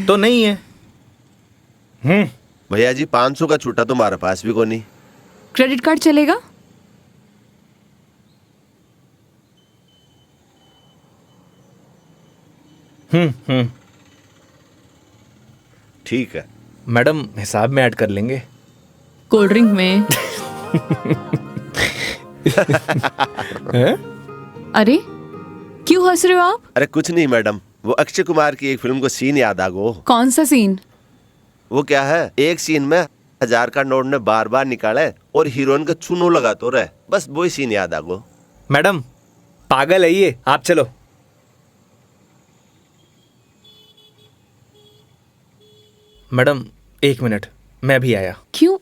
Speaker 1: तो नहीं है।
Speaker 7: भैया जी 500 का छुट्टा तुम्हारे पास भी को नहीं।
Speaker 2: क्रेडिट कार्ड चलेगा?
Speaker 7: ठीक है
Speaker 1: मैडम, हिसाब में ऐड कर लेंगे।
Speaker 2: कोल्ड ड्रिंक में।
Speaker 1: हैं?
Speaker 2: अरे क्यों हंस रहे हो आप?
Speaker 7: अरे कुछ नहीं मैडम, वो अक्षय कुमार की एक फिल्म को सीन याद आ गो।
Speaker 2: कौन सा सीन?
Speaker 7: वो क्या है, एक सीन में 1000 का नोट ने बार बार निकाले और हीरोइन का चूनो लगा तो रहे, बस वही सीन याद आ गो।
Speaker 1: मैडम पागल है ये, आप चलो। मैडम 1 मिनट, मैं भी आया।
Speaker 2: क्यों?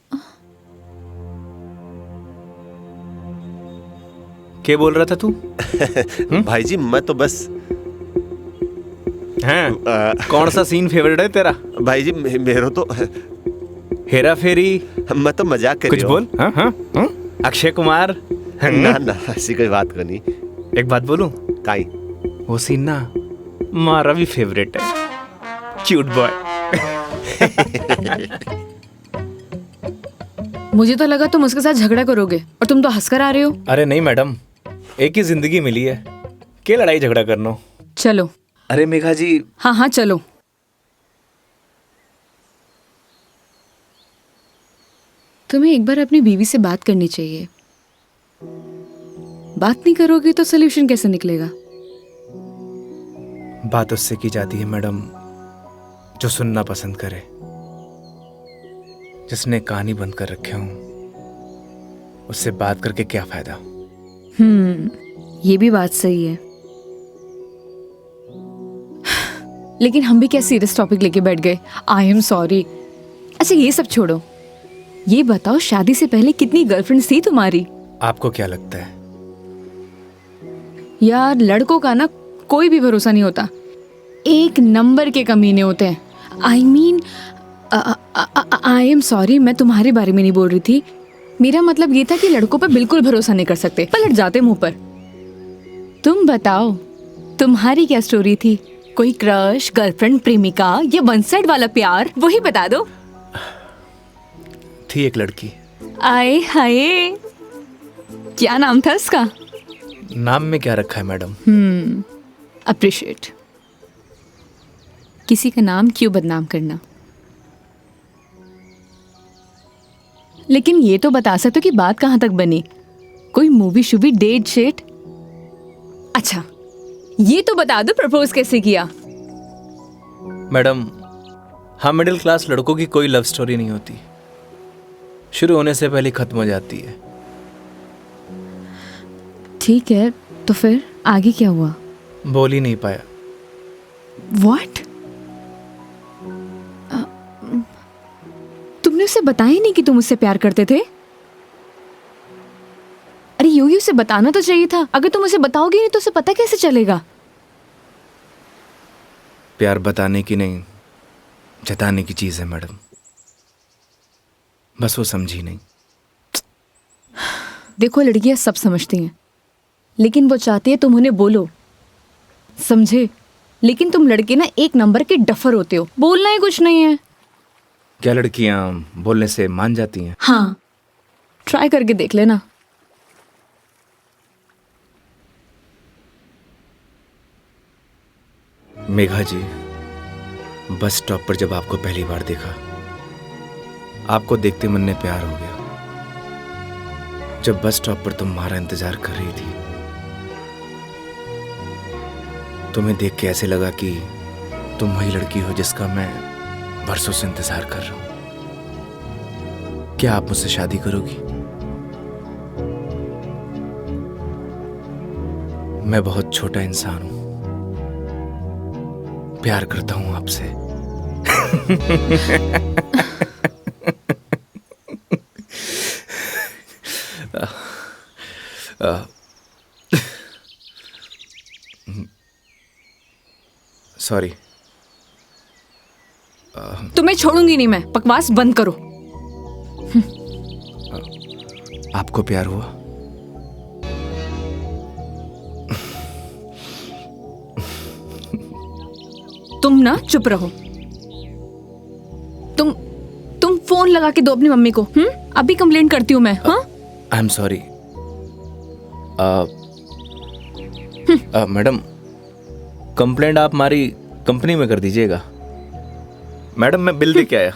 Speaker 1: क्या बोल रहा था तू?
Speaker 7: भाई जी मैं तो बस
Speaker 1: हैं? कौन सा सीन फेवरेट है तेरा?
Speaker 7: भाई जी मेरा तो
Speaker 1: हेरा फेरी?
Speaker 7: मैं तो मजाक कर
Speaker 1: कुछ
Speaker 7: रही
Speaker 1: बोल। हाँ हाँ हाँ? अक्षय कुमार?
Speaker 7: ना ना ऐसी कोई बात को नहीं।
Speaker 1: एक बात बोलूं?
Speaker 7: काई
Speaker 1: वो सीन ना हमारा भी फेवरेट है। Cute boy.
Speaker 2: मुझे तो लगा तुम उसके साथ झगड़ा करोगे और तुम तो हंसकर आ रहे हो।
Speaker 1: अरे नहीं मैडम, एक ही जिंदगी मिली है, क्या लड़ाई झगड़ा करना।
Speaker 2: चलो।
Speaker 1: अरे मेघा जी।
Speaker 2: हाँ हाँ चलो। तुम्हें एक बार अपनी बीवी से बात करनी चाहिए। बात नहीं करोगे तो सोल्यूशन कैसे निकलेगा?
Speaker 1: बात उससे की जाती है मैडम जो सुनना पसंद करे, जिसने कहानी बंद कर रखे हूं, उससे बात करके क्या फायदा।
Speaker 2: ये भी बात सही है। लेकिन हम भी क्या सीरियस टॉपिक लेके बैठ गए। आई एम सॉरी। अच्छा ये सब छोड़ो, ये बताओ शादी से पहले कितनी गर्लफ्रेंड्स थी तुम्हारी?
Speaker 1: आपको क्या लगता है?
Speaker 2: यार लड़कों का ना कोई भी भरोसा नहीं होता, एक नंबर के कमीने होते हैं। I mean I am sorry, मैं तुम्हारे बारे में नहीं बोल रही थी। मेरा मतलब ये था कि लड़कों पर बिल्कुल भरोसा नहीं कर सकते, पलट जाते मुंह पर। तुम बताओ तुम्हारी क्या स्टोरी थी? कोई क्रश, गर्लफ्रेंड, प्रेमिका या वन साइड वाला प्यार, वही बता दो।
Speaker 1: थी एक लड़की।
Speaker 2: आए हाय, क्या नाम था उसका?
Speaker 1: नाम में क्या रखा है मैडम?
Speaker 2: अप्रिशिएट। किसी का नाम क्यों बदनाम करना। लेकिन ये तो बता सकते हो कि बात कहां तक बनी? कोई मूवी शूवी, डेट शेट? अच्छा ये तो बता दो प्रपोज कैसे किया?
Speaker 1: मैडम हम मिडिल क्लास लड़कों की कोई लव स्टोरी नहीं होती, शुरू होने से पहले खत्म हो जाती है।
Speaker 2: ठीक है, तो फिर आगे क्या हुआ?
Speaker 1: बोल ही नहीं पाया।
Speaker 2: What? तुमने उसे बताया ही नहीं कि तुम उससे प्यार करते थे? अरे योगी उसे बताना तो चाहिए था। अगर तुम उसे बताओगे नहीं तो उसे पता कैसे चलेगा?
Speaker 1: प्यार बताने की नहीं, जताने की चीज है मैडम, बस वो समझी नहीं।
Speaker 2: देखो लड़कियां सब समझती हैं, लेकिन वो चाहती है तुम उन्हें बोलो, समझे? लेकिन तुम लड़के ना एक नंबर के डफर होते हो, बोलना ही कुछ नहीं है।
Speaker 1: क्या लड़कियां बोलने से मान जाती हैं?
Speaker 2: हाँ, ट्राई करके देख लेना।
Speaker 1: मेघा जी, बस स्टॉप पर जब आपको पहली बार देखा, आपको देखते मन में प्यार हो गया। जब बस स्टॉप पर तुम हमारा इंतजार कर रही थी, तुम्हें देख के ऐसे लगा कि तुम वही लड़की हो जिसका मैं बरसों से इंतजार कर रहा हूं। क्या आप मुझसे शादी करोगी? मैं बहुत छोटा इंसान हूं, प्यार करता हूं आपसे। सॉरी।
Speaker 2: तुम्हें छोड़ूंगी नहीं मैं, बकवास बंद करो।
Speaker 1: आपको प्यार हुआ?
Speaker 2: तुम ना चुप रहो। तुम फोन लगा के दो अपनी मम्मी को। अभी कंप्लेंट करती हूँ मैं। हाँ,
Speaker 1: आई एम सॉरी। मैडम, कंप्लेंट आप हमारी कंपनी में कर दीजिएगा। मैडम, मैं बिल दे के आया।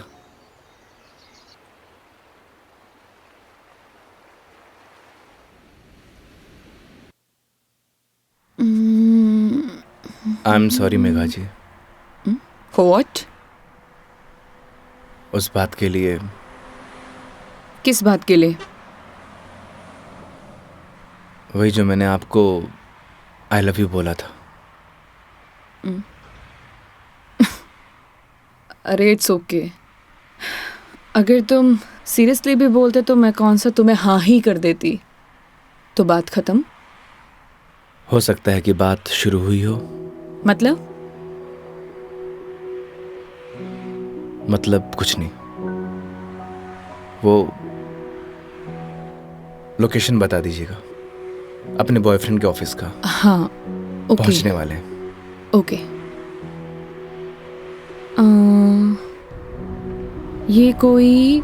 Speaker 1: I am sorry Megha ji.
Speaker 2: What?
Speaker 1: उस बात के लिए।
Speaker 2: किस बात के लिए?
Speaker 1: वही जो मैंने आपको आई लव यू बोला था।
Speaker 2: अरे इट्स ओके। अगर तुम सीरियसली भी बोलते तो मैं कौन सा तुम्हें हाँ ही कर देती, तो बात खत्म।
Speaker 1: हो सकता है कि बात शुरू हुई हो। मतलब कुछ नहीं। वो लोकेशन बता दीजिएगा अपने बॉयफ्रेंड के ऑफिस का।
Speaker 2: हाँ ओके।
Speaker 1: पहुंचने वाले हैं।
Speaker 2: ओके। ये कोई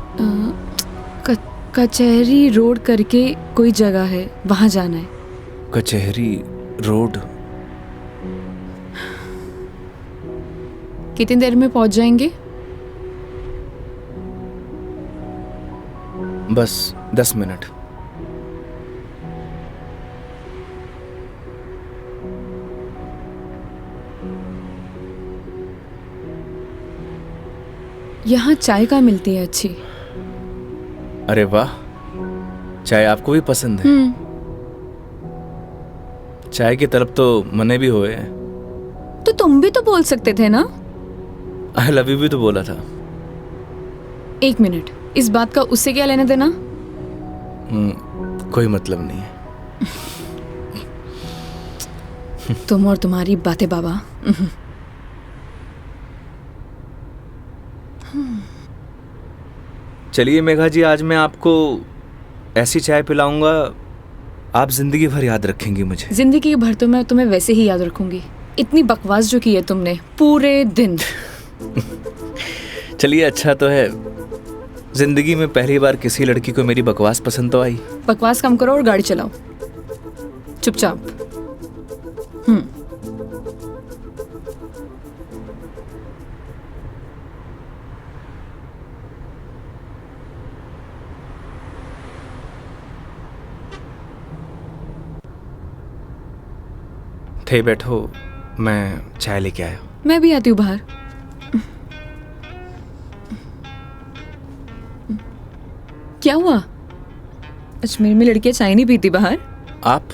Speaker 2: कचहरी रोड करके कोई जगह है, वहां जाना है।
Speaker 1: कचहरी रोड?
Speaker 2: कितनी देर में पहुंच जाएंगे?
Speaker 1: बस 10 मिनट।
Speaker 2: यहाँ चाय का मिलती है अच्छी।
Speaker 1: अरे वाह, चाय आपको भी पसंद है? चाय की तरफ तो मने भी हुए हैं।
Speaker 2: तो तुम भी तो बोल सकते थे ना।
Speaker 1: आई लव यू भी तो बोला था।
Speaker 2: 1 मिनट, इस बात का उससे क्या लेना देना?
Speaker 1: कोई मतलब नहीं है।
Speaker 2: तुम और तुम्हारी बातें बाबा।
Speaker 1: चलिए मेघा जी, आज मैं आपको ऐसी चाय पिलाऊंगा, आप जिंदगी भर याद रखेंगी मुझे।
Speaker 2: जिंदगी भर तो मैं तुम्हें वैसे ही याद रखूंगी। इतनी बकवास जो की है तुमने पूरे दिन।
Speaker 1: चलिए, अच्छा तो है, जिंदगी में पहली बार किसी लड़की को मेरी बकवास पसंद तो आई।
Speaker 2: बकवास कम करो और गाड़ी चलाओ चुपचाप।
Speaker 1: थे बैठो, मैं चाय लेके आया।
Speaker 2: मैं भी आती हूँ बाहर। क्या हुआ? अजमेर में लड़कियां चाय नहीं पीती बाहर?
Speaker 1: आप?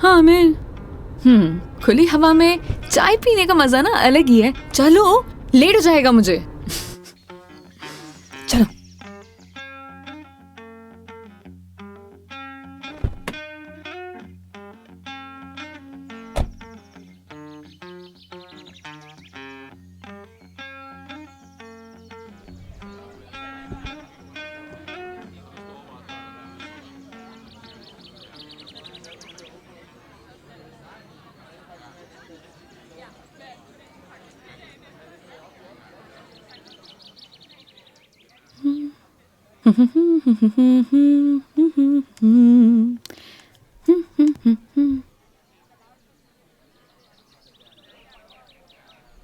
Speaker 2: हाँ मैं। खुली हवा में चाय पीने का मजा ना अलग ही है। चलो, लेट हो जाएगा मुझे। चलो।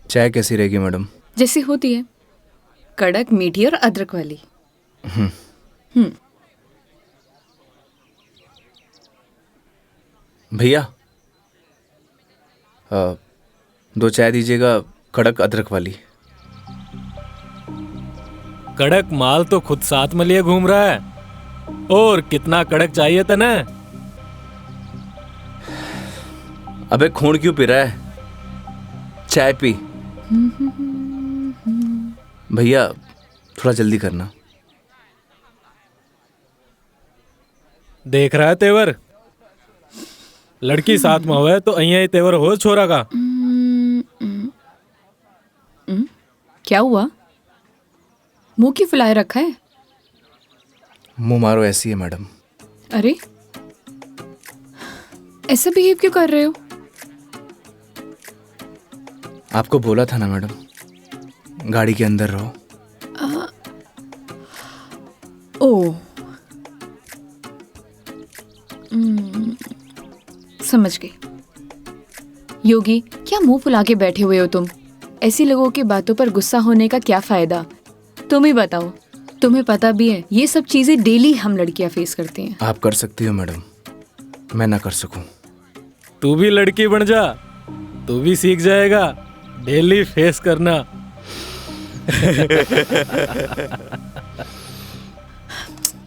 Speaker 1: चाय कैसी रहेगी मैडम?
Speaker 2: जैसी होती है, कड़क, मीठी और अदरक वाली।
Speaker 1: भैया 2 चाय दीजिएगा, कड़क अदरक वाली।
Speaker 8: कड़क माल तो खुद साथ में लिए घूम रहा है, और कितना कड़क चाहिए तने?
Speaker 1: अबे खून क्यों पी रहा है, चाय पी। भैया थोड़ा जल्दी करना।
Speaker 8: देख रहा है तेवर, लड़की साथ में होवे तो अहिया तेवर हो छोरा का।
Speaker 2: क्या हुआ? मुंह क्यों फुलाए रखा है?
Speaker 1: मुंह मारो ऐसी है मैडम।
Speaker 2: अरे ऐसा बिहेव क्यों कर रहे हो?
Speaker 1: आपको बोला था ना मैडम, गाड़ी के अंदर रहो।
Speaker 2: ओ समझ गई। योगी, क्या मुंह फुला के बैठे हुए हो तुम? ऐसी लोगों की बातों पर गुस्सा होने का क्या फायदा? तुम ही बताओ, तुम्हें पता भी है ये सब चीजें डेली हम लड़कियां फेस करती हैं।
Speaker 1: आप कर सकती हो मैडम, मैं ना कर सकूं।
Speaker 8: तू भी लड़की बन जा, तू भी सीख जाएगा डेली फेस करना।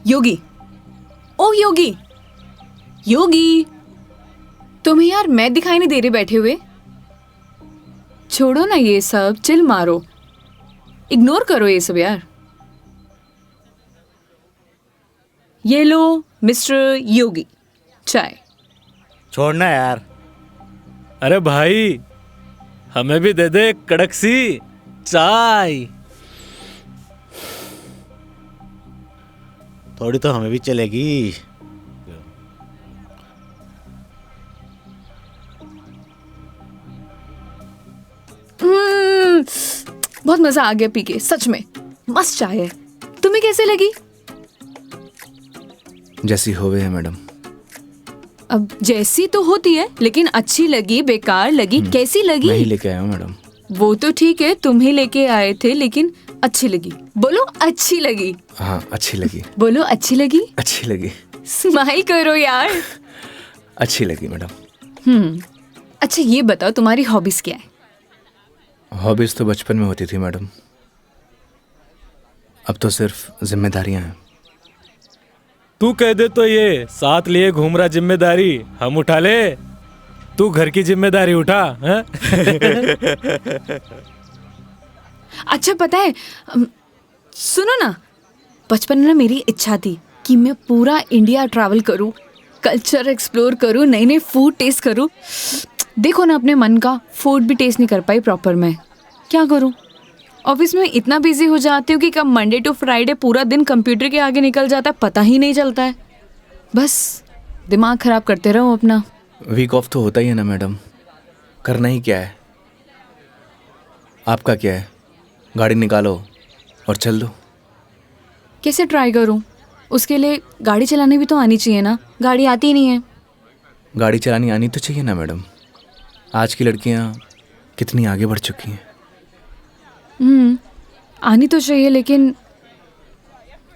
Speaker 2: योगी, ओ योगी, योगी, तुम्हें यार मैं दिखाई नहीं दे रही बैठे हुए? छोड़ो ना ये सब, चिल मारो, इग्नोर करो ये सब यार। ये लो मिस्टर योगी, चाय।
Speaker 9: छोड़ना यार।
Speaker 8: अरे भाई, हमें भी दे दे कड़क सी चाय।
Speaker 9: थोड़ी तो हमें भी चलेगी।
Speaker 2: बहुत मजा आ गया पी के, सच में मस्त चाय है। तुम्हें कैसे लगी?
Speaker 1: जैसी होवे है मैडम।
Speaker 2: अब जैसी तो होती है, लेकिन अच्छी लगी, बेकार लगी, कैसी लगी?
Speaker 1: मैं ही लेके आया हूँ मैडम।
Speaker 2: वो तो ठीक है, तुम ही लेके आए थे, लेकिन अच्छी लगी। बोलो अच्छी लगी।
Speaker 1: हाँ अच्छी लगी।
Speaker 2: बोलो अच्छी लगी।
Speaker 1: अच्छी लगी।
Speaker 2: स्माइल करो यार।
Speaker 1: अच्छी लगी मैडम।
Speaker 2: अच्छा ये बताओ, तुम्हारी हॉबीज क्या है?
Speaker 1: हॉबीज तो बचपन में होती थी मैडम, अब तो सिर्फ जिम्मेदारियां हैं।
Speaker 8: तू कह दे तो ये साथ लिए घूम रहा जिम्मेदारी हम उठा ले, तू घर की जिम्मेदारी उठा है?
Speaker 2: अच्छा पता है, सुनो ना, बचपन में ना मेरी इच्छा थी कि मैं पूरा इंडिया ट्रैवल करूं, कल्चर एक्सप्लोर करूं, नए नए फूड टेस्ट करूं। देखो ना, अपने मन का फूड भी टेस्ट नहीं कर पाई प्रॉपर। मैं क्या करूं? ऑफिस में इतना बिजी हो जाती हूँ कि कब मंडे टू फ्राइडे पूरा दिन कंप्यूटर के आगे निकल जाता है, पता ही नहीं चलता है। बस दिमाग खराब करते रहो अपना।
Speaker 1: वीक ऑफ तो होता ही है ना मैडम, करना ही क्या है। आपका क्या है, गाड़ी निकालो और चल दो।
Speaker 2: कैसे ट्राई करूं? उसके लिए गाड़ी चलानी भी तो आनी चाहिए ना, गाड़ी आती ही नहीं है।
Speaker 1: गाड़ी चलानी आनी तो चाहिए ना मैडम, आज की लड़कियां कितनी आगे बढ़ चुकी हैं।
Speaker 2: आनी तो चाहिए, लेकिन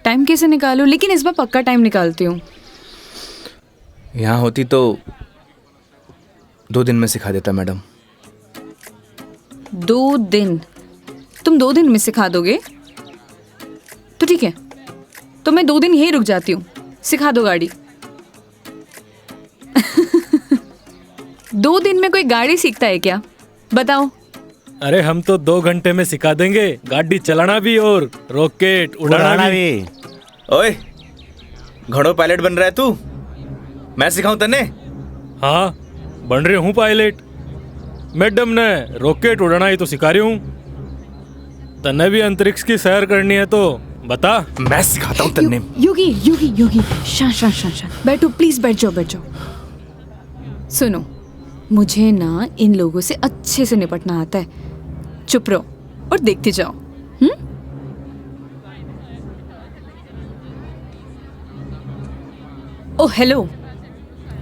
Speaker 2: टाइम कैसे निकालूं? लेकिन इस बार पक्का टाइम निकालती हूँ।
Speaker 1: यहाँ होती तो 2 दिन में सिखा देता मैडम।
Speaker 2: 2 दिन? तुम 2 दिन में सिखा दोगे? तो ठीक है, तो मैं 2 दिन यहीं रुक जाती हूँ, सिखा दो गाड़ी। 2 दिन में कोई गाड़ी सीखता है क्या? बताओ।
Speaker 8: अरे हम तो 2 घंटे में सिखा देंगे, गाड़ी चलाना भी और रॉकेट उड़ाना भी।
Speaker 1: ओए, घोड़ों पायलट बन रहा है तू? मैं सिखाऊं तने?
Speaker 8: हाँ बन रहे हूँ पायलट, मैडम ने रॉकेट उड़ाना ही तो सिखा रही हूँ। तने भी अंतरिक्ष की सैर करनी है तो बता,
Speaker 1: मैं सिखाता हूँ तन्ने।
Speaker 2: योगी योगी योगी, शांत शांत शांत शांत बैठो प्लीज, बैठ जाओ बैठ जाओ। सुनो, मुझे ना इन लोगों से अच्छे से निपटना आता है। चुप रहो और देखते जाओ। ओह हेलो,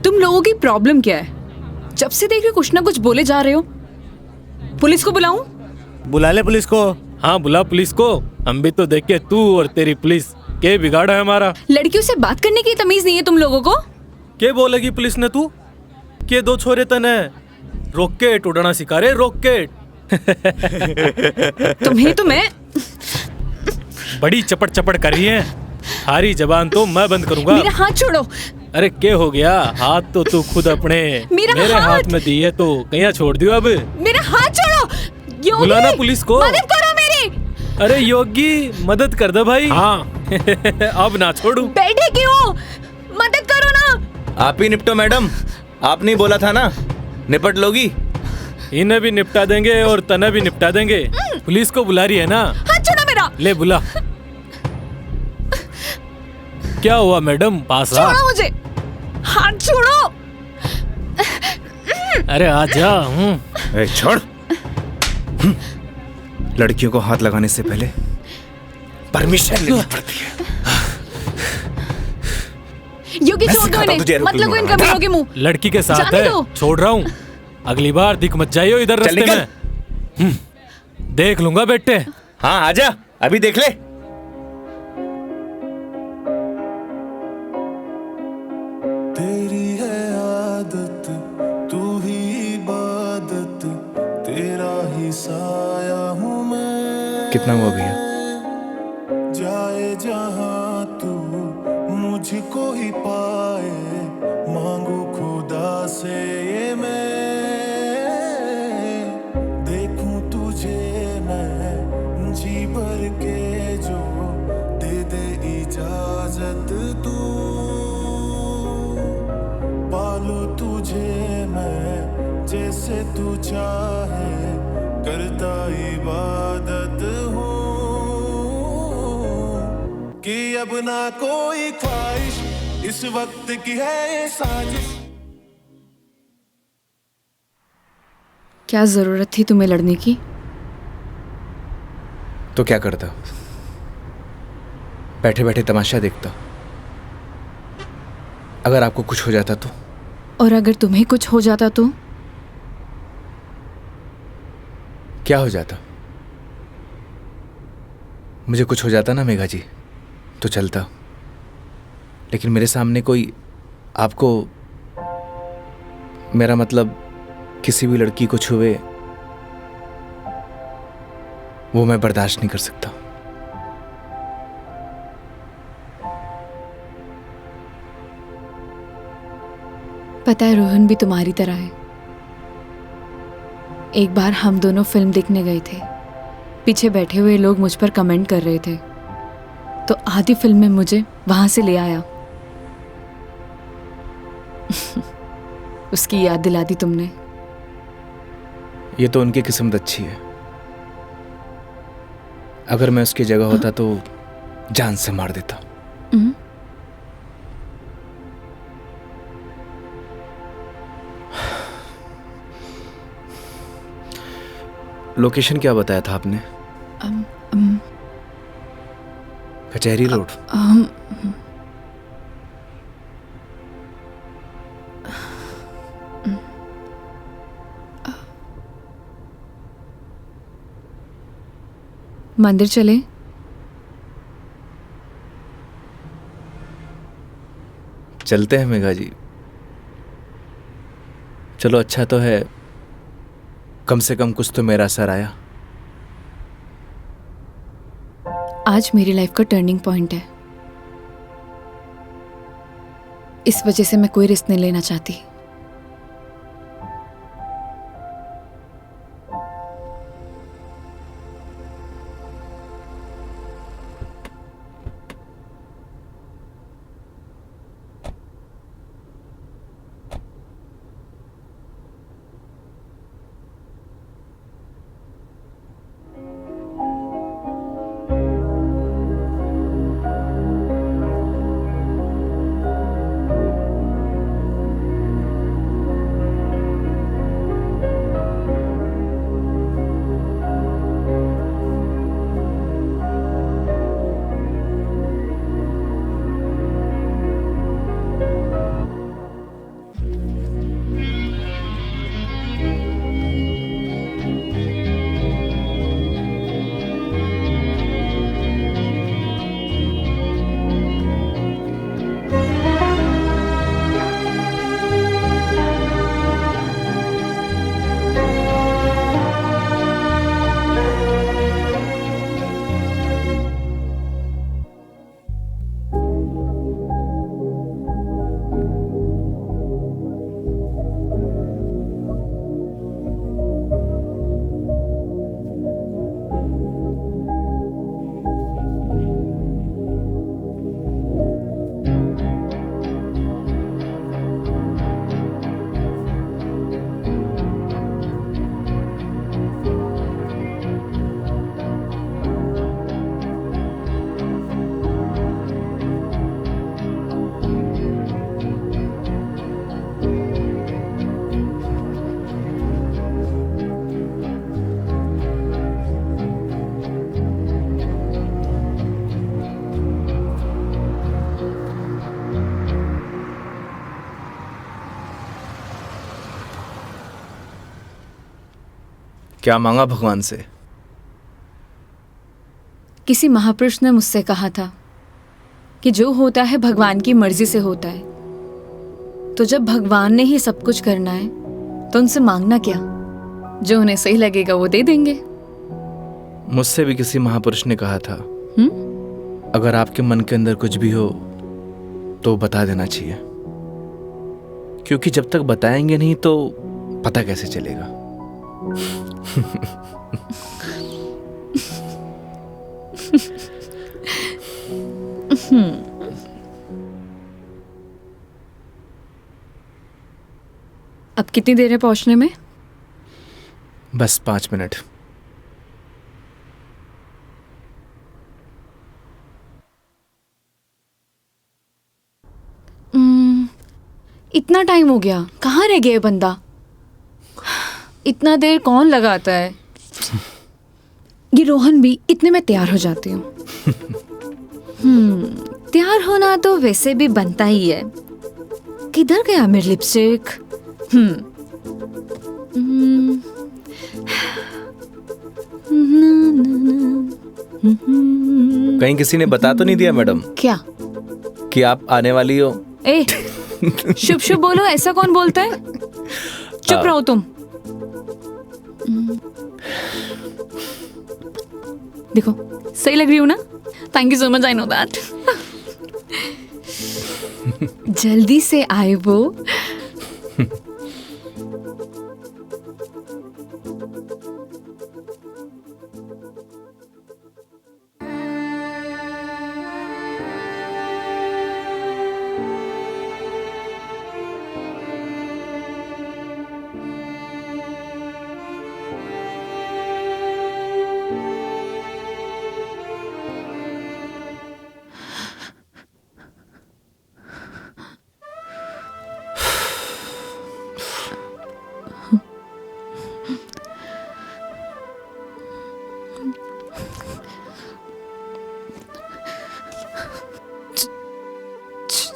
Speaker 2: तुम लोगों की प्रॉब्लम क्या है? जब से देख रहे कुछ ना कुछ बोले जा रहे हो। पुलिस को बुलाऊं?
Speaker 9: बुला ले पुलिस को।
Speaker 8: हाँ बुला पुलिस को, हम भी तो देखे तू और तेरी पुलिस के बिगाड़ा है हमारा?
Speaker 2: लड़कियों से बात करने की तमीज नहीं है तुम लोगों को?
Speaker 8: के बोलेगी पुलिस ने तू? के दो छोरे तने रॉकेट उड़ाना सिखा रहे, रॉकेट।
Speaker 2: तुम्हें तो मैं
Speaker 8: बड़ी चपड़ चपड़ कर रही है। हारी जबान तो मैं बंद करूंगा।
Speaker 2: मेरा हाथ छोड़ो।
Speaker 8: अरे क्या हो गया? हाथ तो तू खुद अपने मेरे हाथ में दी है तो कहीं छोड़ दियो अब।
Speaker 2: मेरा हाथ छोड़ो। योगी,
Speaker 8: बुलाना पुलिस को।
Speaker 2: मदद करो मेरी।
Speaker 8: अरे योगी मदद कर दे भाई। हाँ। अब ना छोड़ू।
Speaker 2: बैठे क्यों? मदद करो ना।
Speaker 1: आप ही निपटो मैडम, आपने बोला था ना निपट लोगी।
Speaker 8: इन्हें भी निपटा देंगे और तने भी निपटा देंगे। पुलिस को बुला रही है ना?
Speaker 2: हाथ छोड़ो मेरा।
Speaker 8: ले बुला। क्या हुआ मैडम? पास आ।
Speaker 2: छोड़ो मुझे, हाथ छोड़ो।
Speaker 8: अरे आजा।
Speaker 1: ए, छोड़। लड़कियों को हाथ लगाने से पहले परमिशन लेनी पड़ती है।
Speaker 2: योगी छोड़ दो इन्हें, मत लगो इन कमीनों के मुंह।
Speaker 8: लड़की के साथ
Speaker 2: जाने
Speaker 8: है,
Speaker 2: दो।
Speaker 8: छोड़ रहा हूँ। अगली बार दिख मत जाइयो इधर
Speaker 1: चल
Speaker 8: रास्ते
Speaker 1: निकल।
Speaker 8: में। देख लूंगा बेटे।
Speaker 1: हाँ आजा, अभी देख ले।
Speaker 6: तेरी है आदत, तू ही इबादत, तेरा ही साया हूँ मैं।
Speaker 1: कितना हुआ भैया?
Speaker 6: जाए जहाँ तू मुझको ही पाए, मांगू खुदा से ये मैं। देखूं तुझे मैं जी भर के, जो दे दे इजाजत तू। पालू तुझे मैं जैसे तू चाहे, करता इबादत हूँ कि अब ना कोई ख्वाहिश, इस वक्त की है ये साजिश।
Speaker 2: क्या जरूरत थी तुम्हें लड़ने की?
Speaker 1: तो क्या करता? बैठे बैठे तमाशा देखता। अगर आपको कुछ हो जाता तो?
Speaker 2: और अगर तुम्हें कुछ हो जाता तो?
Speaker 1: क्या हो जाता? मुझे कुछ हो जाता ना मेघा जी तो चलता, लेकिन मेरे सामने कोई आपको, मेरा मतलब किसी भी लड़की को छुए, वो मैं बर्दाश्त नहीं कर सकता।
Speaker 2: पता है रोहन भी तुम्हारी तरह है। एक बार हम दोनों फिल्म देखने गए थे। पीछे बैठे हुए लोग मुझ पर कमेंट कर रहे थे, तो आधी फिल्म में मुझे वहां से ले आया। उसकी याद दिला दी तुमने।
Speaker 1: ये तो उनकी किस्मत अच्छी है। अगर मैं उसकी जगह होता तो जान से मार देता। लोकेशन क्या बताया था आपने? कचहरी रोड।
Speaker 2: मंदिर चले?
Speaker 1: चलते हैं मेघा जी। चलो अच्छा तो है, कम से कम कुछ तो मेरा असर आया।
Speaker 2: आज मेरी लाइफ का टर्निंग पॉइंट है। इस वजह से मैं कोई रिस्क नहीं लेना चाहती।
Speaker 1: क्या मांगा भगवान से?
Speaker 2: किसी महापुरुष ने मुझसे कहा था कि जो होता है भगवान की मर्जी से होता है, तो जब भगवान ने ही सब कुछ करना है तो उनसे मांगना क्या, जो उन्हें सही लगेगा वो दे देंगे।
Speaker 1: मुझसे भी किसी महापुरुष ने कहा था, अगर आपके मन के अंदर कुछ भी हो तो बता देना चाहिए, क्योंकि जब तक बताएंगे नहीं तो पता कैसे चलेगा।
Speaker 2: अब कितनी देर है पहुंचने में?
Speaker 1: बस 5 मिनट।
Speaker 2: इतना टाइम हो गया, कहाँ रह गया ये बंदा? इतना देर कौन लगाता है? ये रोहन भी, इतने में तैयार हो जाती हूँ। तैयार होना तो वैसे भी बनता ही है। किधर गया मेरी लिपस्टिक?
Speaker 1: कहीं किसी ने बता तो नहीं दिया मैडम
Speaker 2: क्या?
Speaker 1: कि आप आने वाली हो?
Speaker 2: ए, शुभ शुभ बोलो, ऐसा कौन बोलता है? चुप रहो तुम। देखो सही लग रही हूँ ना? Thank you so much, I know that. जल्दी से आए वो।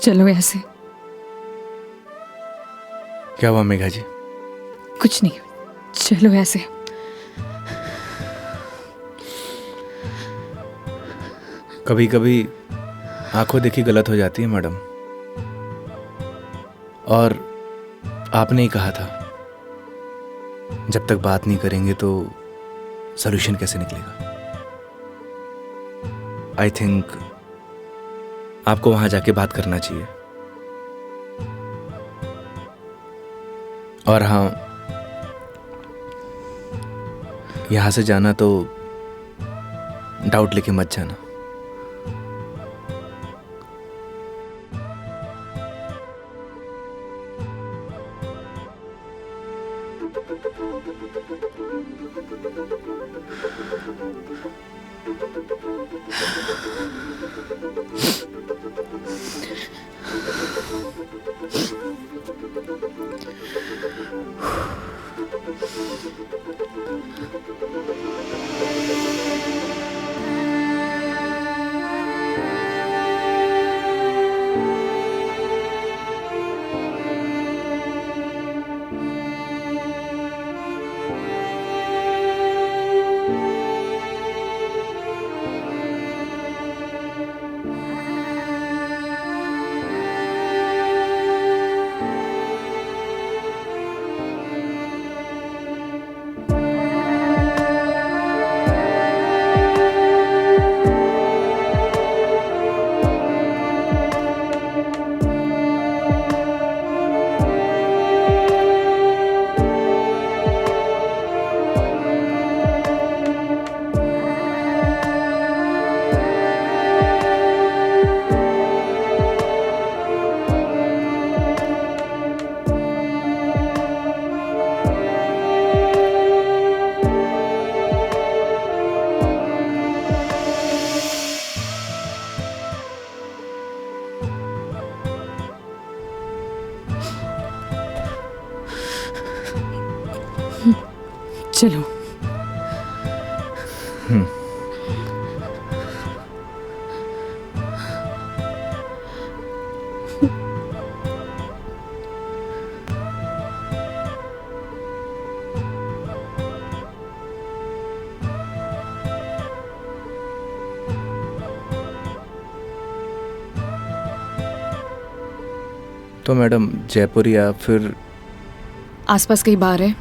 Speaker 2: चलो ऐसे।
Speaker 1: क्या हुआ मेघा जी?
Speaker 2: कुछ नहीं, चलो ऐसे।
Speaker 1: कभी कभी आंखों देखी गलत हो जाती है मैडम, और आपने ही कहा था जब तक बात नहीं करेंगे तो सॉल्यूशन कैसे निकलेगा। आई थिंक आपको वहां जाके बात करना चाहिए। और हाँ, यहां से जाना तो डाउट लेके मत जाना।
Speaker 2: चलो।
Speaker 1: तो मैडम जयपुर या फिर
Speaker 2: आसपास कहीं बार है?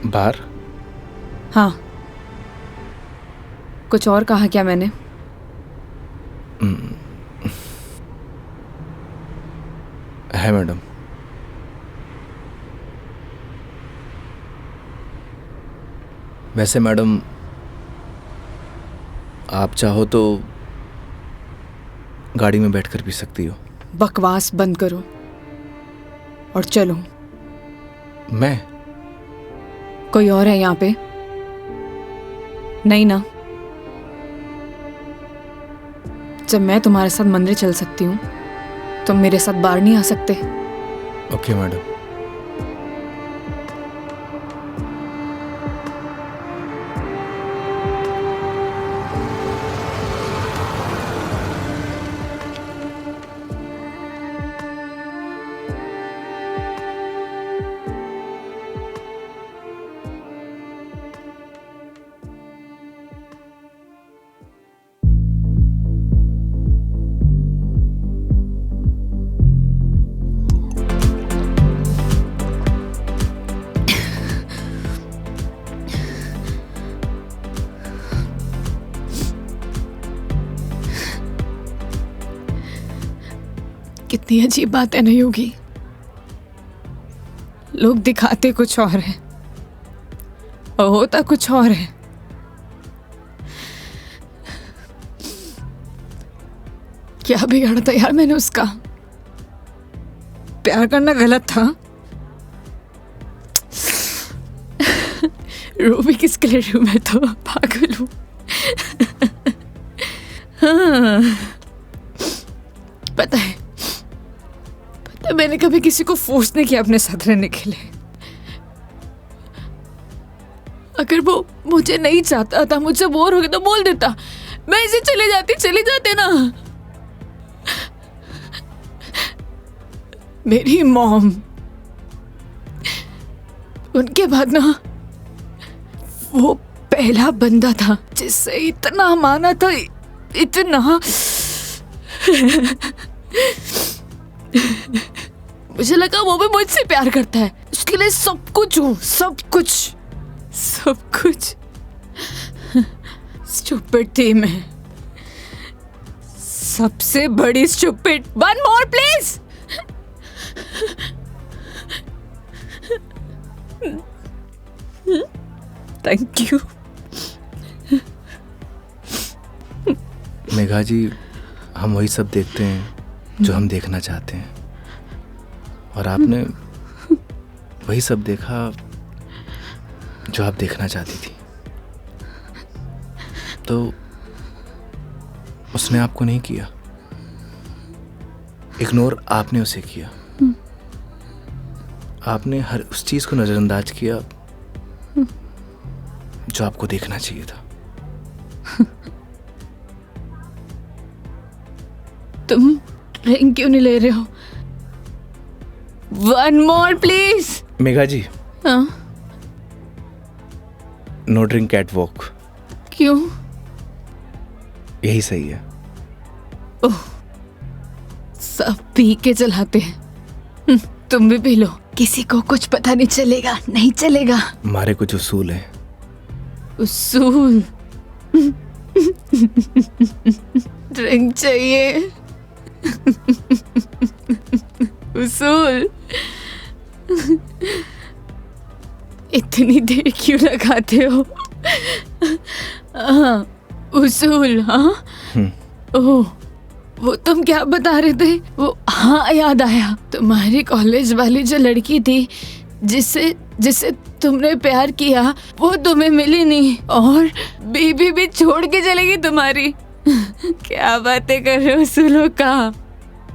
Speaker 1: बाहर?
Speaker 2: हाँ। कुछ और कहा क्या मैंने?
Speaker 1: है मैडम। वैसे मैडम आप चाहो तो गाड़ी में बैठकर पी सकती हो।
Speaker 2: बकवास बंद करो और चलो।
Speaker 1: मैं?
Speaker 2: कोई और है यहाँ पे? नहीं ना? जब मैं तुम्हारे साथ मंदिर चल सकती हूँ, तुम मेरे साथ बाहर नहीं आ सकते?
Speaker 1: Okay madam.
Speaker 2: कितनी अजीब बात है ना योगी। लोग दिखाते कुछ और है और होता कुछ और है। क्या बिगाड़ा था यार मैंने उसका? प्यार करना गलत था? रो भी किसके लिए रू? मैं तो पागल हूं। हाँ। पता है मैंने कभी किसी को फोर्स नहीं किया अपने साथ रहने के लिए। अगर वो मुझे नहीं चाहता था, मुझसे बोर हो गया तो बोल देता, मैं इसे चले जाते ना। मेरी मॉम, उनके बाद ना वो पहला बंदा था जिससे इतना माना था, इतना। मुझे लगा वो भी मुझसे प्यार करता है, उसके लिए सब कुछ हूँ, सब कुछ। स्टूपिड थी मैं, सबसे बड़ी stupid. One more please. Thank you.
Speaker 1: Megha ji, हम वही सब देखते हैं जो हम देखना चाहते हैं, और आपने वही सब देखा जो आप देखना चाहती थी। तो उसने आपको नहीं किया, इग्नोर आपने उसे किया। आपने हर उस चीज को नजरअंदाज किया जो आपको देखना चाहिए था।
Speaker 2: तुम ड्रिंक क्यों नहीं ले रहे हो? One more please.
Speaker 1: Megha ji,
Speaker 2: हाँ?
Speaker 1: No drink at walk.
Speaker 2: क्यों?
Speaker 1: यही सही है।
Speaker 2: ओह, सब पी के चलाते हैं। तुम भी पी लो, किसी को कुछ पता नहीं चलेगा। नहीं चलेगा।
Speaker 1: हमारे कुछ उसूल हैं।
Speaker 2: उसूल? ड्रिंक चाहिए। उसूल? इतनी देर क्यों लगाते हो? हाँ, उसूल। हाँ। ओह, वो तुम क्या बता रहे थे? वो, हाँ याद आया, तुम्हारी कॉलेज वाली जो लड़की थी जिससे तुमने प्यार किया, वो तुम्हें मिली नहीं और बीबी भी छोड़ के चलेगी तुम्हारी। क्या बातें कर रहे हो उसूलों का?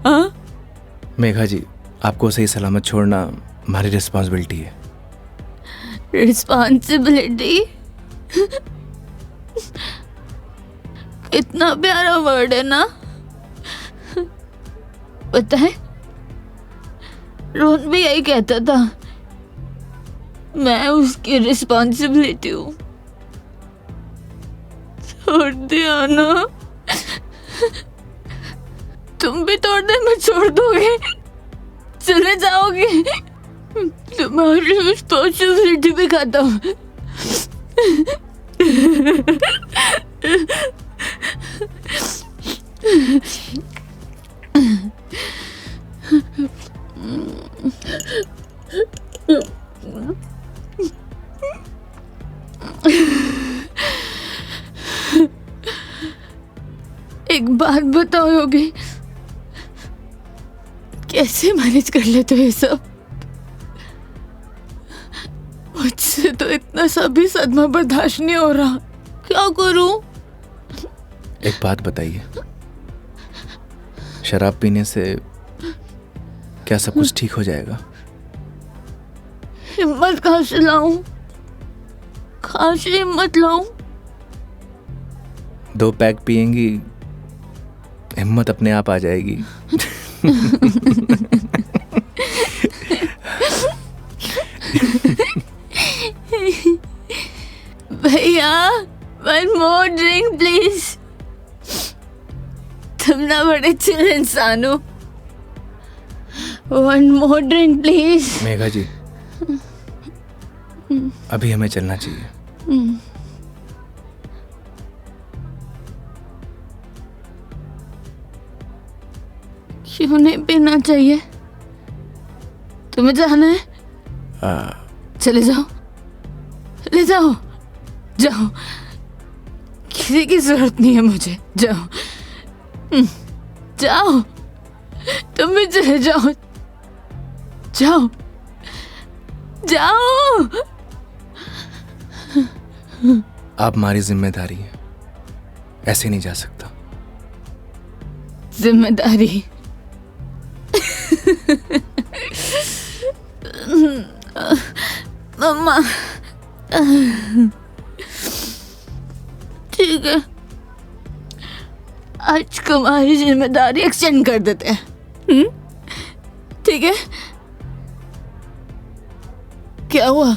Speaker 2: हाँ?
Speaker 1: मेघा जी, आपको सही सलामत छोड़ना हमारी रिस्पॉन्सिबिलिटी है।
Speaker 2: रिस्पॉन्सिबिलिटी? इतना प्यारा वर्ड है ना? पता है, रोहन भी यही कहता था, मैं उसकी रिस्पॉन्सिबिलिटी हूँ। छोड़ दिया ना? तुम भी तोड़ दे, मैं छोड़ दोगे? चले जाओगे? तुम्हारी रिस्पॉन्सिबिलिटी भी खत्म। एक बात बताओ योगी, कैसे मैनेज कर लेते हो ये सब? मुझसे तो इतना सा भी सदमा बर्दाश्त नहीं हो रहा, क्या करूं?
Speaker 1: एक बात बताइए, शराब पीने से क्या सब कुछ ठीक हो जाएगा?
Speaker 2: हिम्मत कहाँ से लाऊं? कहाँ से हिम्मत लाऊं?
Speaker 1: 2 पैक पिएंगी, हिम्मत अपने आप आ जाएगी।
Speaker 2: भैया, one more drink please। तुम ना बड़े चिल इंसान हो। One more drink please।
Speaker 1: Megha जी, अभी हमें चलना चाहिए।
Speaker 2: क्यों नहीं पीना चाहिए? तुम्हें जाना है? चले जाओ, ले जाओ, जाओ, किसी की जरूरत नहीं है मुझे, जाओ, जाओ, तुम भी चले जाओ, जाओ, जाओ।
Speaker 1: आप हमारी जिम्मेदारी है, ऐसे नहीं जा सकता।
Speaker 2: जिम्मेदारी? मम्मा, ठीक है, आज तुम्हारी जिम्मेदारी एक्सटेंड कर देते हैं। ठीक है? क्या हुआ?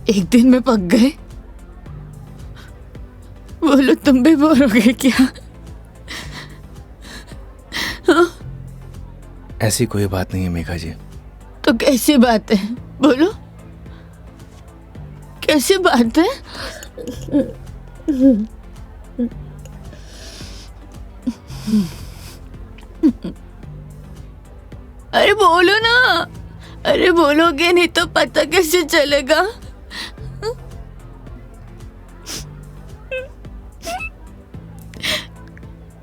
Speaker 2: एक दिन में पक गए? बोलो, तुम भी बोर हो गए क्या?
Speaker 1: ऐसी कोई बात नहीं है मेघा जी।
Speaker 2: तो कैसी बात है? बोलो, कैसी बात है? अरे बोलो ना, अरे बोलोगे नहीं तो पता कैसे चलेगा?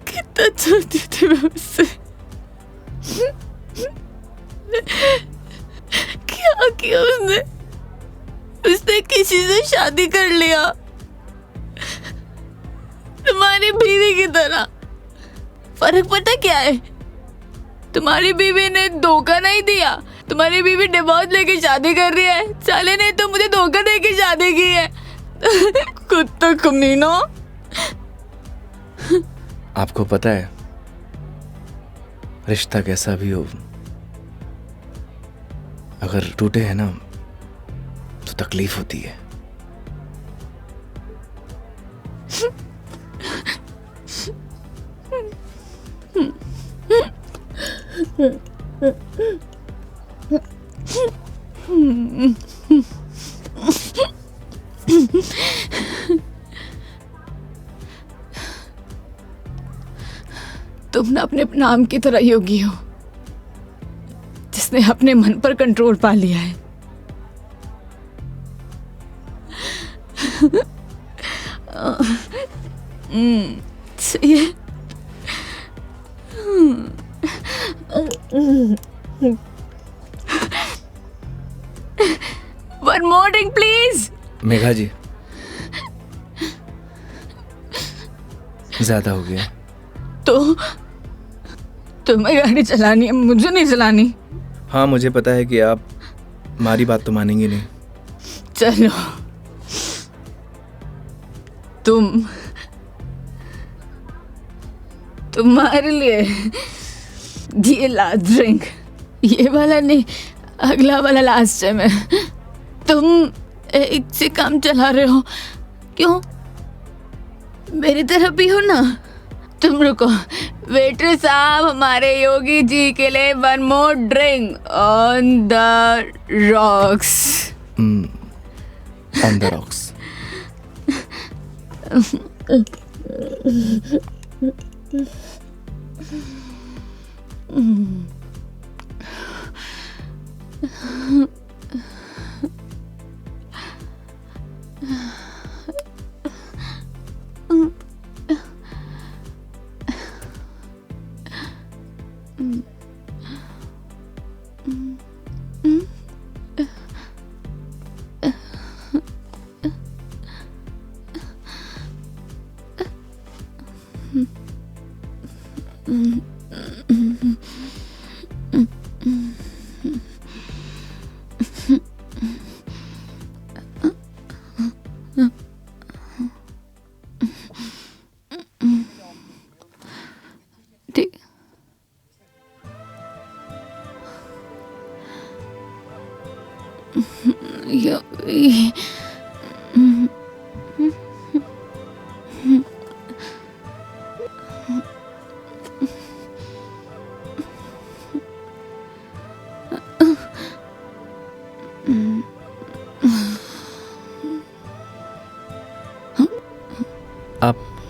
Speaker 2: कितना चाहती थी मैं उससे, क्या किया उसने? उसने किसी से शादी कर लिया, तुम्हारी बीवी की तरह। फर्क पता क्या है? तुम्हारी बीवी ने धोखा नहीं दिया, तुम्हारी बीवी डिवोर्स लेके शादी कर रही है। साले ने तो मुझे धोखा देके शादी की है। कुत्ता कमीना।
Speaker 1: आपको पता है, रिश्ता कैसा भी हो, अगर टूटे है ना तो तकलीफ होती है।
Speaker 2: तुम ना अपने नाम की तरह योगी हो, जिसने अपने मन पर कंट्रोल पा लिया है। सही है। One more drink, please।
Speaker 1: Megha जी, ज्यादा हो गया।
Speaker 2: तो तुम्हें गाड़ी चलानी है, मुझे नहीं चलानी।
Speaker 1: हाँ, मुझे पता है कि आप हमारी बात तो मानेंगे नहीं।
Speaker 2: चलो, तुम्हारे लिए ये लास्ट ड्रिंक, ये वाला नहीं, अगला वाला लास्ट टाइम है। तुम एक से काम चला रहे हो, क्यों? मेरी तरह भी हो ना, तुम रुको। वेटर साहब, हमारे योगी जी के लिए 1 more drink on the rocks.
Speaker 1: On the rocks.
Speaker 2: ठीक।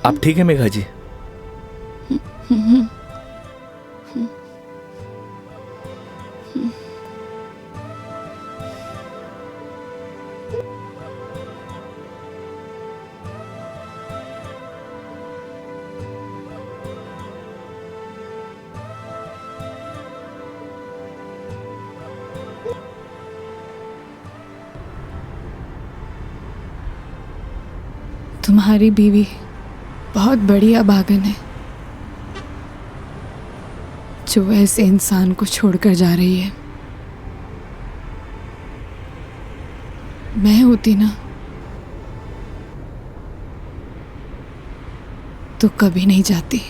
Speaker 1: आप ठीक है मेघा जी?
Speaker 2: तुम्हारी बीवी बहुत बड़ी अभागन है जो ऐसे इंसान को छोड़कर जा रही है। मैं होती ना तो कभी नहीं जाती।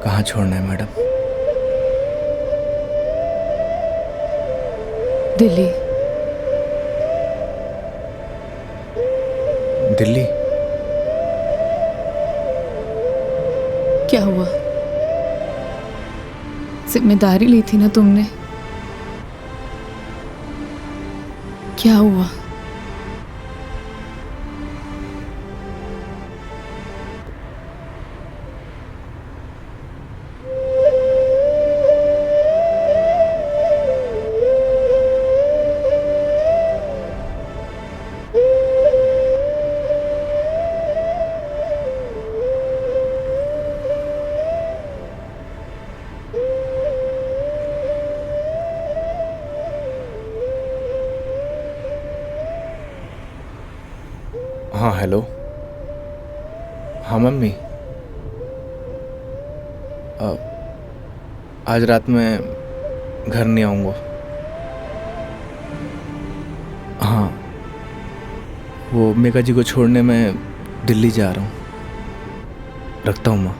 Speaker 1: कहाँ छोड़ना है मैडम?
Speaker 2: दिल्ली।
Speaker 1: दिल्ली?
Speaker 2: क्या हुआ? जिम्मेदारी ली थी ना तुमने। क्या हुआ?
Speaker 1: हाँ हेलो। हाँ मम्मी, आज रात में घर नहीं आऊँगा। हाँ, वो मेघा जी को छोड़ने मैं दिल्ली जा रहा हूँ। रखता हूँ माँ।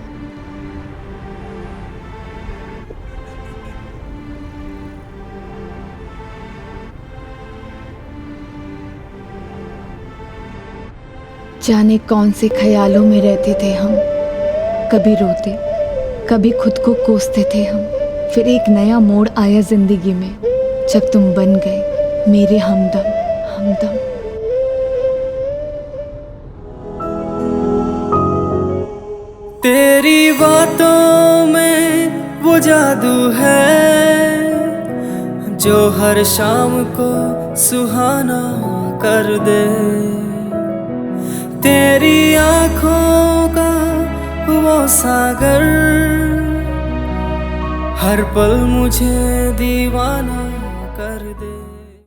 Speaker 2: जाने कौन से ख्यालों में रहते थे हम। कभी रोते, कभी खुद को कोसते थे हम। फिर एक नया मोड़ आया जिंदगी में जब तुम बन गए मेरे हमदम। हमदम।
Speaker 6: तेरी बातों में वो जादू है जो हर शाम को सुहाना कर दे। तेरी आँखों का वो सागर हर पल मुझे दीवाना कर दे।